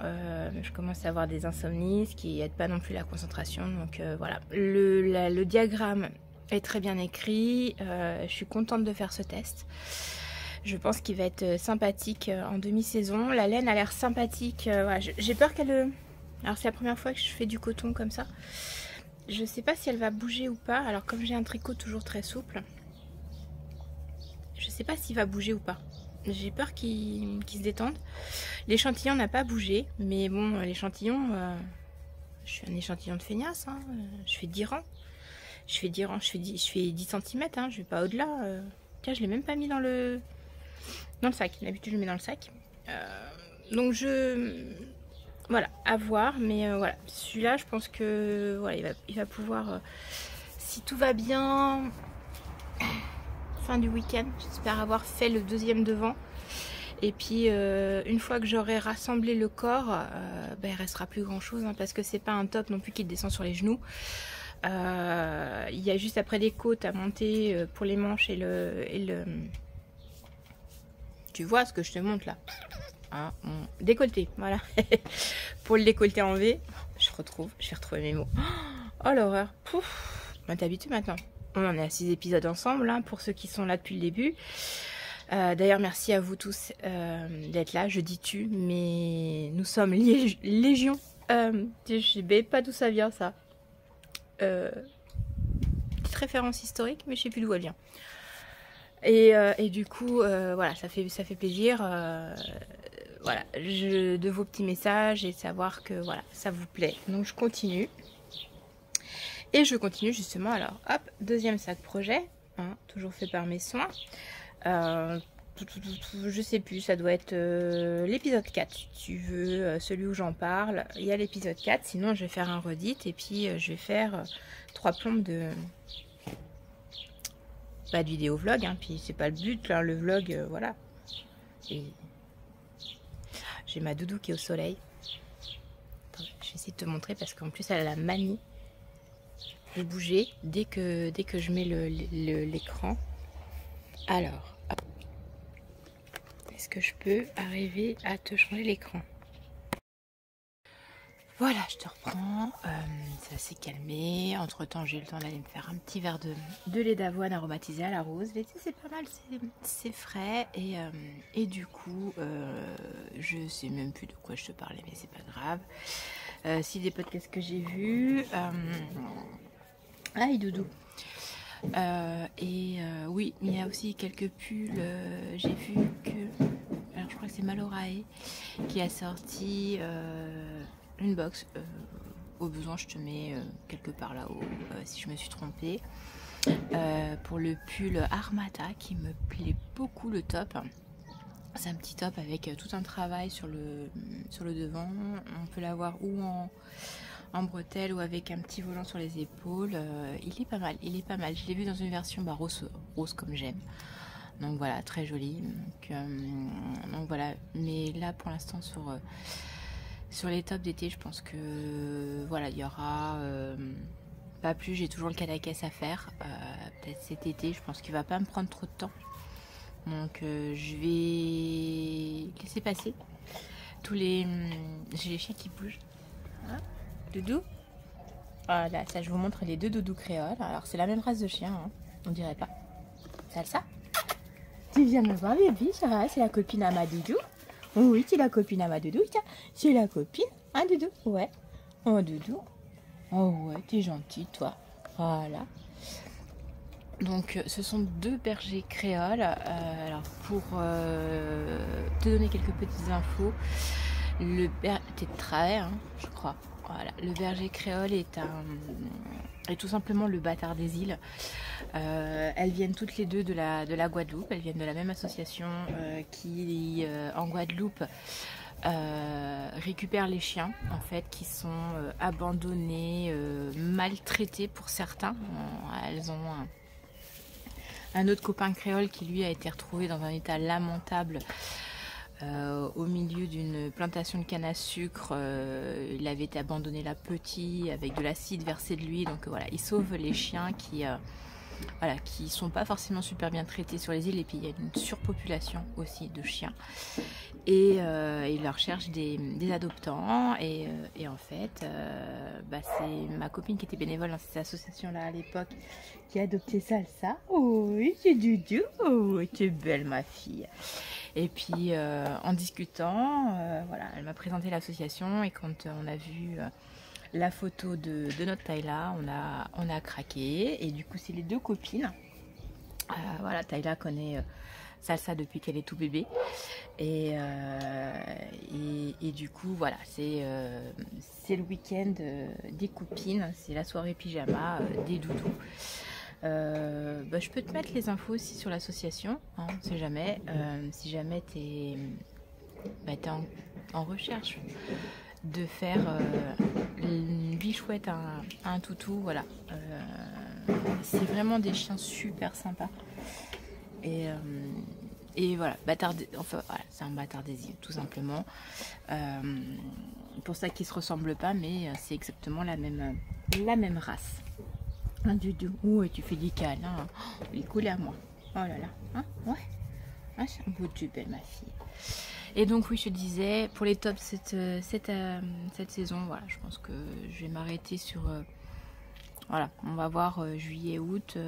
je commence à avoir des insomnies, ce qui aide pas non plus la concentration, donc voilà, le diagramme est très bien écrit, je suis contente de faire ce test, je pense qu'il va être sympathique en demi-saison, la laine a l'air sympathique, voilà, j'ai peur qu'elle... Alors c'est la première fois que je fais du coton comme ça. Je sais pas si elle va bouger ou pas. Alors comme j'ai un tricot toujours très souple, je sais pas s'il va bouger ou pas. J'ai peur qu'il se détende. L'échantillon n'a pas bougé. Mais bon, l'échantillon, je suis un échantillon de feignasse. Hein. Je fais 10 rangs. Je fais 10 rangs, je fais 10 cm. Hein. Je vais pas au-delà. Tiens, je l'ai même pas mis dans le sac. D'habitude, je le mets dans le sac. Donc voilà, à voir, mais voilà, celui-là, je pense que voilà, il va pouvoir, si tout va bien, fin du week-end, j'espère avoir fait le deuxième devant. Et puis, une fois que j'aurai rassemblé le corps, il restera plus grand-chose, hein, parce que c'est pas un top non plus qui descend sur les genoux. Il y a juste après les côtes à monter pour les manches et le... Tu vois ce que je te montre là? Hein, mon décolleté, voilà. Pour le décolleté en V, je vais retrouver mes mots. Oh l'horreur. T'es habitué maintenant. On en est à 6 épisodes ensemble, hein, pour ceux qui sont là depuis le début. D'ailleurs, merci à vous tous d'être là. Je dis tu, mais nous sommes légion. Je sais pas d'où ça vient ça. Petite référence historique, mais je sais plus d'où elle vient. Et du coup, voilà, ça fait plaisir. Voilà, de vos petits messages et savoir que voilà, ça vous plaît. Donc je continue. Et je continue justement, alors hop, deuxième sac projet, hein, toujours fait par mes soins. Je sais plus, ça doit être l'épisode 4 si tu veux, celui où j'en parle. Il y a l'épisode 4, sinon je vais faire un redit et puis je vais faire 3 plombes de vidéo vlog, hein, puis c'est pas le but, là, le vlog, voilà. Et j'ai ma doudou qui est au soleil. Attends, je vais essayer de te montrer parce qu'en plus elle a la manie de bouger dès que je mets l'écran. Alors, est-ce que je peux arriver à te changer l'écran? Voilà, je te reprends. Ça s'est calmé. Entre temps, j'ai eu le temps d'aller me faire un petit verre de lait d'avoine aromatisé à la rose. L'été, c'est pas mal, c'est frais. Et du coup, je sais même plus de quoi je te parlais, mais c'est pas grave. Si des podcasts que j'ai vus. Ah, doudou. Oui, il y a aussi quelques pulls. J'ai vu que. Malorae qui a sorti une box. Au besoin, je te mets quelque part là-haut si je me suis trompée. Pour le pull Armata qui me plaît beaucoup, le top. C'est un petit top avec tout un travail sur le devant. On peut l'avoir ou en bretelle ou avec un petit volant sur les épaules. Il est pas mal, il est pas mal. Je l'ai vu dans une version rose comme j'aime. Donc voilà, très joli. Donc voilà, mais là pour l'instant sur les tops d'été, je pense que voilà, il y aura pas plus. J'ai toujours le Cadaqués à faire. Peut-être cet été, je pense qu'il va pas me prendre trop de temps. Donc je vais laisser passer tous les... J'ai les chiens qui bougent. Hein, Doudou. Voilà, ça je vous montre les deux doudous créoles. Alors c'est la même race de chien, hein, on dirait pas. Salsa, tu viens me voir bébé, ça va, c'est la copine à ma doudou. Oui, c'est la copine à ma doudou, tiens. C'est la copine, hein Doudou. Ouais. Oh Doudou. Oh ouais, t'es gentil toi. Voilà. Donc ce sont deux bergers créoles. Alors pour te donner quelques petites infos, t'es de travers, hein, je crois. Voilà, le berger créole est tout simplement le bâtard des îles. Elles viennent toutes les deux de la Guadeloupe. Elles viennent de la même association qui en Guadeloupe récupère les chiens en fait qui sont abandonnés, maltraités pour certains. Elles ont un autre copain créole qui lui a été retrouvé dans un état lamentable au milieu d'une plantation de canne à sucre. Il avait été abandonné là petit avec de l'acide versé de lui. Donc voilà, il sauve les chiens qui sont pas forcément super bien traités sur les îles. Et puis il y a une surpopulation aussi de chiens. Et il leur cherche des adoptants. Et en fait, c'est ma copine qui était bénévole dans cette association-là à l'époque qui a adopté Salsa. Oh oui, c'est Doudou. Oh, tu es belle ma fille. Et puis en discutant, voilà, elle m'a présenté l'association et quand on a vu la photo de notre Tayla, on a craqué. Et du coup, c'est les deux copines. Voilà, Tayla connaît Salsa depuis qu'elle est tout bébé. Et du coup, voilà, c'est le week-end des copines. C'est la soirée pyjama des doudous. Je peux te mettre les infos aussi sur l'association, hein, on sait jamais. Si jamais tu es en recherche de faire une bichouette à un toutou, voilà. C'est vraiment des chiens super sympas. Et voilà, c'est un bâtard des îles, tout simplement. Pour ça qu'ils se ressemblent pas, mais c'est exactement la même race. Un Doudou. Oh, tu fais des câlins. Hein. Oh, il coule à moi. Oh là là. Hein, ouais. Ah, c'est un beau tube, ma fille. Et donc, oui, je te disais, pour les tops cette saison, voilà, je pense que je vais m'arrêter sur... voilà, on va voir juillet, août.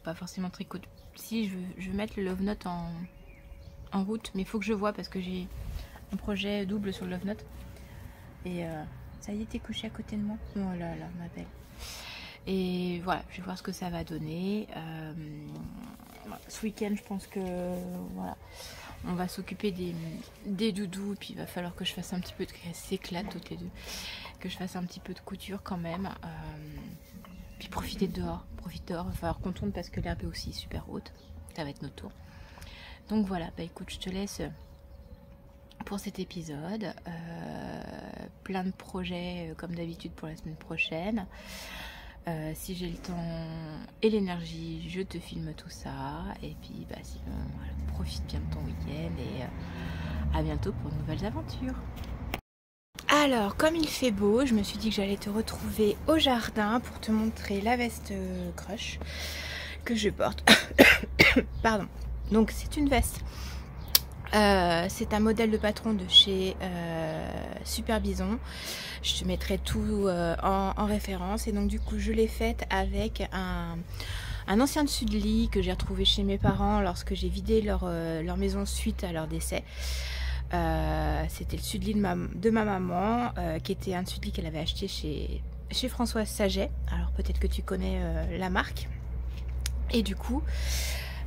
Pas forcément tricot. Si, je vais mettre le Love Note en route, mais il faut que je vois parce que j'ai un projet double sur le Love Note. Et ça y est, t'es couché à côté de moi. Oh là là, ma belle. Et voilà, je vais voir ce que ça va donner. Ce week-end, je pense que voilà, on va s'occuper des doudous. Et puis il va falloir que je fasse un petit peu de... Elles s'éclatent toutes les deux. Que je fasse un petit peu de couture quand même. Puis profiter dehors. Profite dehors. Il va falloir qu'on tourne parce que l'herbe est aussi super haute. Ça va être notre tour. Donc voilà, écoute, je te laisse pour cet épisode. Plein de projets comme d'habitude pour la semaine prochaine. Si j'ai le temps et l'énergie, je te filme tout ça. Et puis sinon, voilà, profite bien de ton week-end et à bientôt pour de nouvelles aventures. Alors, comme il fait beau, je me suis dit que j'allais te retrouver au jardin pour te montrer la veste crush que je porte. Pardon. Donc, c'est une veste. C'est un modèle de patron de chez Super Bison. Je te mettrai tout en référence. Et donc du coup je l'ai faite avec un ancien dessus de lit que j'ai retrouvé chez mes parents lorsque j'ai vidé leur maison suite à leur décès. C'était le dessus de lit de ma maman qui était un dessus de lit qu'elle avait acheté chez Françoise Saget. Alors peut-être que tu connais la marque. Et du coup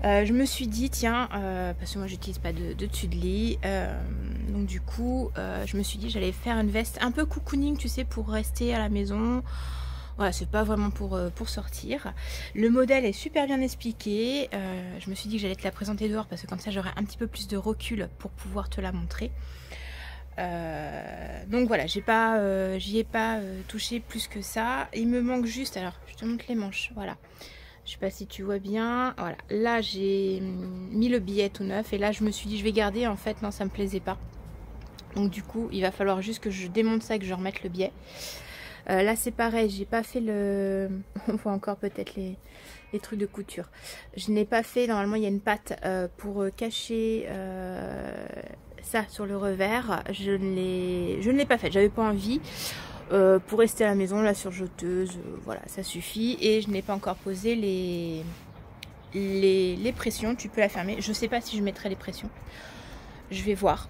Je me suis dit tiens, parce que moi j'utilise pas de dessus de lit, donc du coup je me suis dit j'allais faire une veste un peu cocooning, tu sais, pour rester à la maison. Voilà, c'est pas vraiment pour sortir. Le modèle est super bien expliqué. Je me suis dit que j'allais te la présenter dehors parce que comme ça j'aurai un petit peu plus de recul pour pouvoir te la montrer. Donc voilà, j'y ai pas touché plus que ça. Il me manque juste, alors je te montre les manches, voilà. Je sais pas si tu vois bien, voilà. Là j'ai mis le billet tout neuf et là je me suis dit je vais garder, en fait non ça me plaisait pas. Donc du coup il va falloir juste que je démonte ça et que je remette le billet. Là c'est pareil, j'ai pas fait le... On voit encore peut-être les trucs de couture. Je n'ai pas fait, normalement il y a une patte pour cacher ça sur le revers. Je ne l'ai pas fait, j'avais pas envie. Pour rester à la maison, la surjeteuse, voilà, ça suffit. Et je n'ai pas encore posé les pressions. Tu peux la fermer. Je sais pas si je mettrai les pressions. Je vais voir.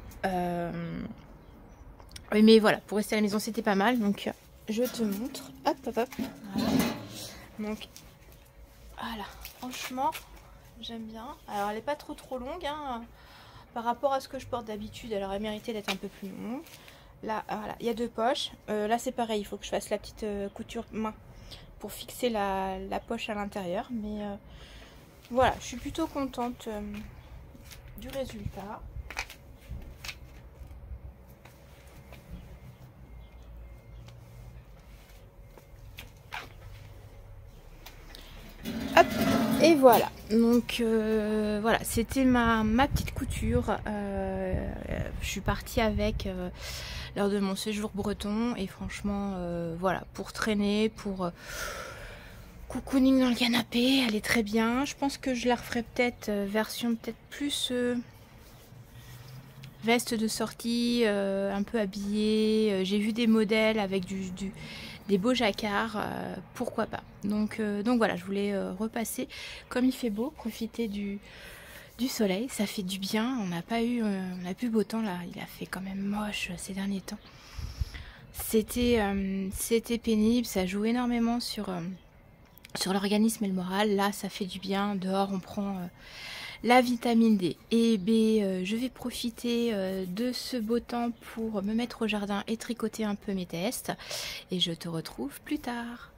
Mais voilà, pour rester à la maison, c'était pas mal. Donc, je te montre. Hop, hop, hop. Voilà. Donc, voilà. Franchement, j'aime bien. Alors, elle n'est pas trop longue, hein, par rapport à ce que je porte d'habitude. Elle aurait mérité d'être un peu plus longue. Là, voilà, il y a 2 poches. Là, c'est pareil, il faut que je fasse la petite couture main pour fixer la poche à l'intérieur. Mais voilà, je suis plutôt contente du résultat. Hop, et voilà. Donc voilà, c'était ma petite couture. Je suis partie avec lors de mon séjour breton et franchement voilà, pour traîner, pour cocooning dans le canapé, elle est très bien. Je pense que je la referai peut-être version peut-être plus veste de sortie, un peu habillée. J'ai vu des modèles avec des beaux jacquards, pourquoi pas. Donc voilà, je voulais repasser, comme il fait beau, profiter du soleil, ça fait du bien. On n'a pas eu beau temps là, il a fait quand même moche ces derniers temps. C'était pénible, ça joue énormément sur l'organisme et le moral. Là ça fait du bien, dehors on prend la vitamine D. Et B, je vais profiter de ce beau temps pour me mettre au jardin et tricoter un peu mes tests. Et je te retrouve plus tard.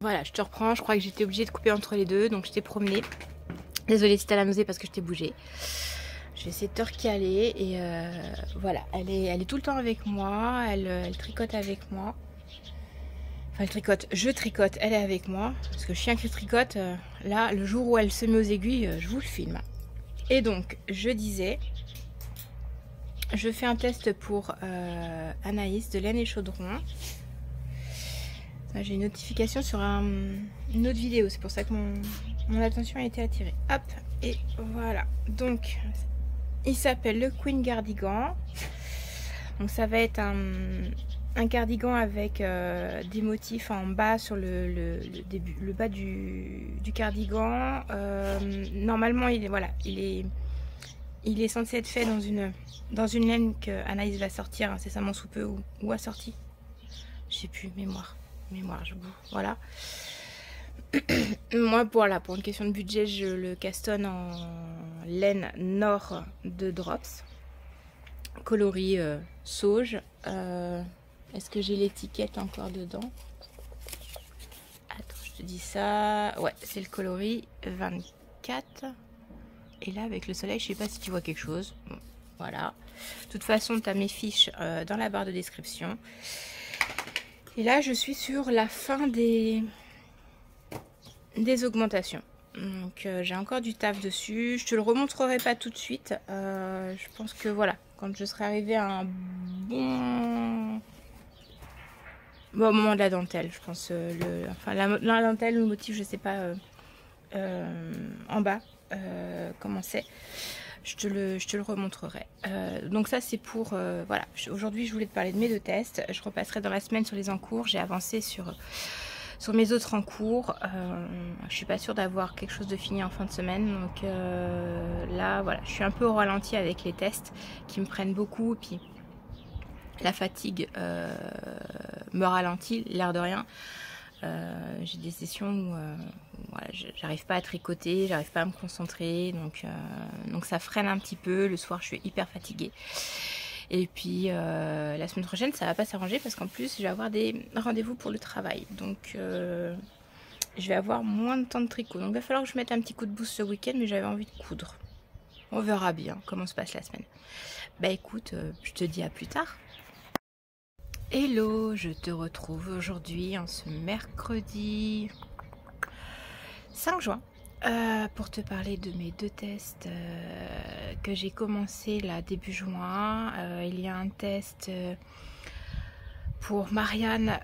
Voilà, je te reprends. Je crois que j'étais obligée de couper entre les deux, donc je t'ai promené. Désolée si t'as la nausée parce que je t'ai bougé. Je vais essayer de te recaler et voilà, elle est tout le temps avec moi, elle tricote avec moi. Enfin, elle tricote, je tricote, elle est avec moi. Parce que chien qui tricote, là, le jour où elle se met aux aiguilles, je vous le filme. Et donc, je disais, je fais un test pour Anaïs de Laine et Chaudron. J'ai une notification sur une autre vidéo, c'est pour ça que mon attention a été attirée. Hop, et voilà. Donc, il s'appelle le Queen Cardigan. Donc ça va être un cardigan avec des motifs en bas sur le bas du cardigan. Normalement, il est censé être fait dans une laine que Anaïs va sortir incessamment sous peu ou a sorti. Je sais plus, mémoire, je boue. Voilà. Moi, voilà, pour une question de budget, je le castonne en laine Nord de Drops, coloris sauge. Est-ce que j'ai l'étiquette encore dedans? Attends, je te dis ça. Ouais, c'est le coloris 24. Et là, avec le soleil, je sais pas si tu vois quelque chose. Bon, voilà. De toute façon, tu as mes fiches dans la barre de description. Et là, je suis sur la fin des augmentations. Donc j'ai encore du taf dessus. Je te le remontrerai pas tout de suite. Je pense que voilà, quand je serai arrivée à un bon moment de la dentelle, je pense la dentelle, le motif, je sais pas en bas comment c'est. Je te le remontrerai. Donc ça c'est pour voilà. Aujourd'hui je voulais te parler de mes 2 tests. Je repasserai dans la semaine sur les encours. J'ai avancé sur Sur mes autres en cours, je suis pas sûre d'avoir quelque chose de fini en fin de semaine. Donc là, voilà, je suis un peu au ralenti avec les tests qui me prennent beaucoup. Puis la fatigue me ralentit, l'air de rien. J'ai des sessions où voilà, j'arrive pas à tricoter, j'arrive pas à me concentrer, donc ça freine un petit peu. Le soir, je suis hyper fatiguée. Et puis la semaine prochaine, ça va pas s'arranger parce qu'en plus, je vais avoir des rendez-vous pour le travail. Donc je vais avoir moins de temps de tricot. Donc il va falloir que je mette un petit coup de boost ce week-end, mais j'avais envie de coudre. On verra bien comment se passe la semaine. Bah écoute, je te dis à plus tard. Hello, je te retrouve aujourd'hui en ce mercredi 5 juin pour te parler de mes 2 tests que j'ai commencé là début juin. Il y a un test pour Marianne,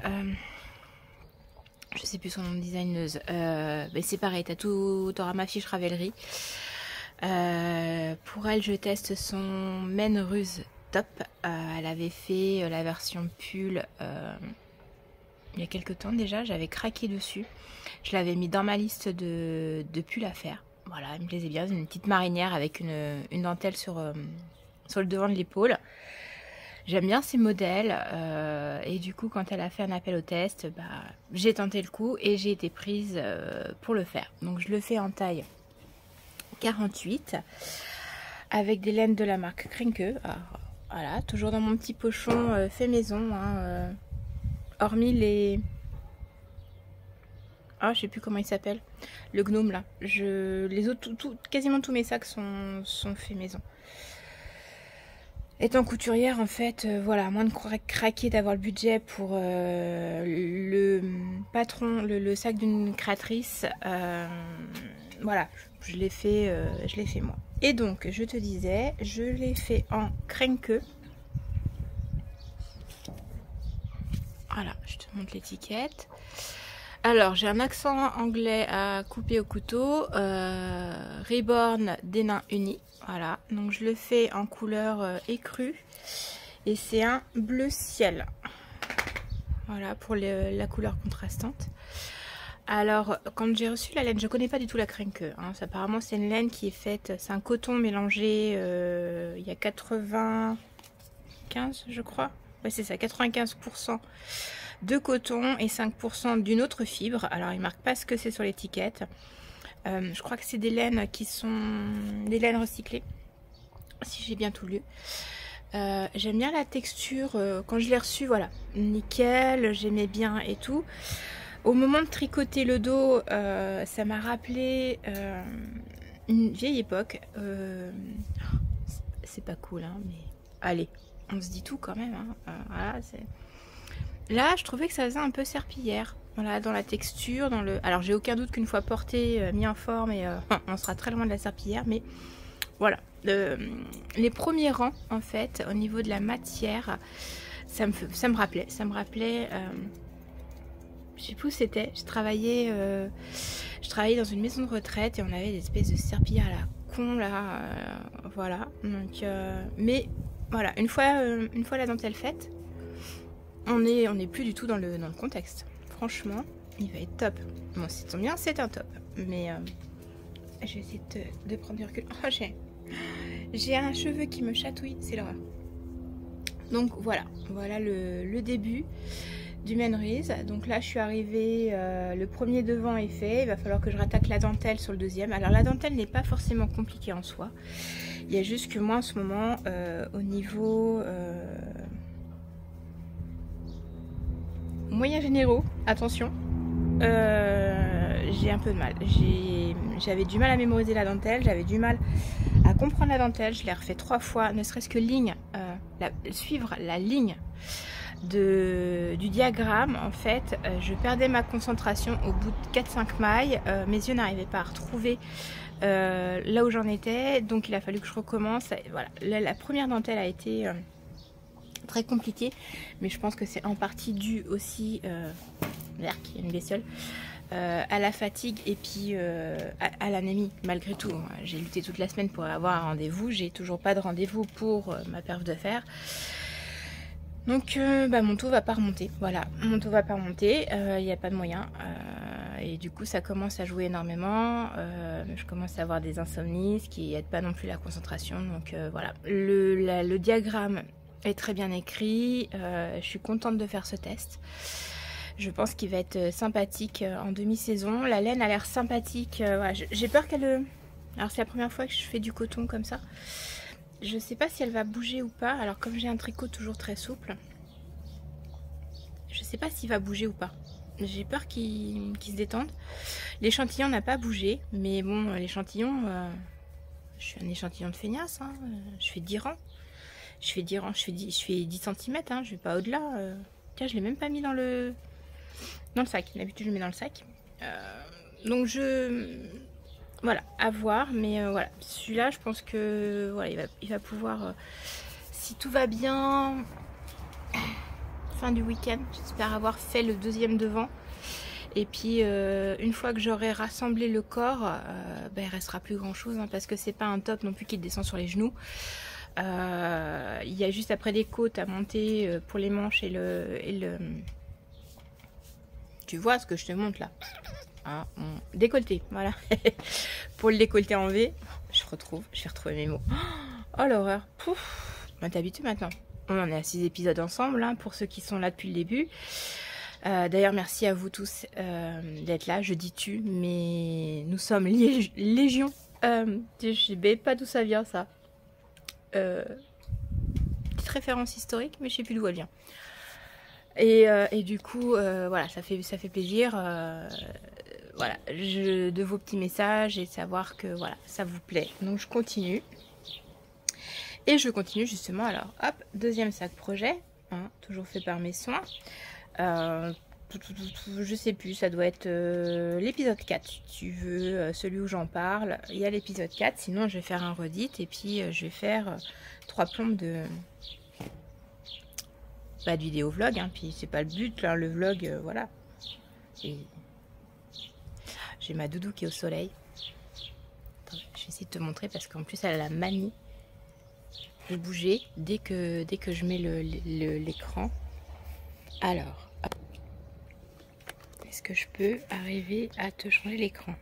je sais plus son nom de designeuse, mais c'est pareil, t'auras ma fiche Ravelry. Pour elle, je teste son Men Ruse Top. Elle avait fait la version pull il y a quelques temps déjà, j'avais craqué dessus. Je l'avais mis dans ma liste de pulls à faire. Voilà, elle me plaisait bien, une petite marinière avec une dentelle sur le devant de l'épaule. J'aime bien ces modèles et du coup quand elle a fait un appel au test, bah, j'ai tenté le coup et j'ai été prise pour le faire. Donc je le fais en taille 48 avec des laines de la marque Krinke. Voilà, toujours dans mon petit pochon fait maison, hein, hormis les... Ah, je sais plus comment il s'appelle, le gnome là. Les autres, quasiment tous mes sacs sont faits maison. Étant couturière, en fait, voilà, à moins de craquer, d'avoir le budget pour le patron, le sac d'une créatrice, voilà, je l'ai fait moi. Et donc, je te disais, je l'ai fait en Krinke. Voilà, je te montre l'étiquette. Alors, j'ai un accent anglais à couper au couteau, Reborn des nains unis. Voilà, donc je le fais en couleur écrue et c'est un bleu ciel. Voilà pour la couleur contrastante. Alors, quand j'ai reçu la laine, je connais pas du tout la Krinke. Hein, apparemment, c'est une laine qui est faite, c'est un coton mélangé. Il y a 95, je crois. Ouais, c'est ça, 95% de coton et 5% d'une autre fibre. Alors, il marque pas ce que c'est sur l'étiquette. Je crois que c'est des laines qui sont des laines recyclées, si j'ai bien tout lu. J'aime bien la texture. Quand je l'ai reçue, voilà, nickel, j'aimais bien et tout. Au moment de tricoter le dos, ça m'a rappelé une vieille époque. C'est pas cool, hein, mais allez, on se dit tout quand même. Hein. Voilà, là, je trouvais que ça faisait un peu serpillière. Voilà, dans la texture, dans le... Alors, j'ai aucun doute qu'une fois porté, mis en forme, et on sera très loin de la serpillière, mais voilà. Les premiers rangs, en fait, au niveau de la matière, ça me rappelait. Je sais plus où c'était. Je travaillais dans une maison de retraite et on avait des espèces de serpillères à la con, là. Voilà. Donc, mais voilà, une fois la dentelle faite, on n'est plus du tout dans le contexte. Franchement, il va être top. Bon, si c'est bien, c'est un top. Mais je vais essayer de prendre du recul. Oh, j'ai un cheveu qui me chatouille, c'est l'horreur. Donc voilà le début du Men Ruse. Donc là, je suis arrivée, le premier devant est fait. Il va falloir que je rattaque la dentelle sur le deuxième. Alors la dentelle n'est pas forcément compliquée en soi. Il y a juste que moi en ce moment, au niveau... moyens généraux, attention, j'ai un peu de mal. J'avais du mal à mémoriser la dentelle, j'avais du mal à comprendre la dentelle. Je l'ai refait 3 fois, ne serait-ce que suivre la ligne du diagramme. En fait, je perdais ma concentration au bout de 4-5 mailles. Mes yeux n'arrivaient pas à retrouver là où j'en étais, donc il a fallu que je recommence. Voilà, la première dentelle a été... très compliqué, mais je pense que c'est en partie dû aussi il y a une bestiole, à la fatigue et puis à l'anémie malgré tout. J'ai lutté toute la semaine pour avoir un rendez-vous, j'ai toujours pas de rendez-vous pour ma perf de fer. Donc mon taux va pas remonter, voilà, mon taux va pas remonter, il n'y a pas de moyen, et du coup ça commence à jouer énormément, je commence à avoir des insomnies, ce qui aide pas non plus la concentration, donc voilà. Le diagramme est très bien écrit, je suis contente de faire ce test, je pense qu'il va être sympathique en demi-saison, la laine a l'air sympathique, voilà, j'ai peur qu'elle... Alors c'est la première fois que je fais du coton comme ça. Je sais pas si elle va bouger ou pas. Alors comme j'ai un tricot toujours très souple, je sais pas s'il va bouger ou pas. J'ai peur qu'il se détende. L'échantillon n'a pas bougé. Mais bon, l'échantillon, je suis un échantillon de feignasse. Hein. Je fais 10 rangs. Je fais 10 rangs, je fais 10 cm. Hein. Je vais pas au-delà. Tiens, je l'ai même pas mis dans le sac. D'habitude, je le mets dans le sac. Donc voilà, à voir, mais voilà, celui-là, je pense que voilà, il va pouvoir, si tout va bien, fin du week-end, j'espère avoir fait le deuxième devant. Et puis, une fois que j'aurai rassemblé le corps, il restera plus grand-chose, hein, parce que c'est pas un top non plus qui descend sur les genoux. Il y a juste après des côtes à monter pour les manches et le... Tu vois ce que je te montre là? Hein, décolleté, voilà. Pour le décolleté en V, je vais retrouver mes mots. Oh l'horreur. T'es habitué maintenant. On en est à 6 épisodes ensemble, hein, pour ceux qui sont là depuis le début. D'ailleurs, merci à vous tous d'être là. Je dis tu, mais nous sommes légion. Je sais pas d'où ça vient, ça. Petite référence historique, mais je sais plus d'où elle vient. Et du coup, voilà, ça fait plaisir. Voilà, de vos petits messages et de savoir que voilà, ça vous plaît. Donc je continue. Et je continue justement, alors hop, deuxième sac projet, hein, toujours fait par mes soins. Je sais plus, ça doit être l'épisode 4 si tu veux, celui où j'en parle. Il y a l'épisode 4, sinon je vais faire un redit et puis je vais faire 3 plombes de vidéo vlog, hein, puis c'est pas le but, là, le vlog, voilà. J'ai ma doudou qui est au soleil. Attends, je vais essayer de te montrer parce qu'en plus elle a la manie de bouger dès que je mets l'écran. Alors, est-ce que je peux arriver à te changer l'écran?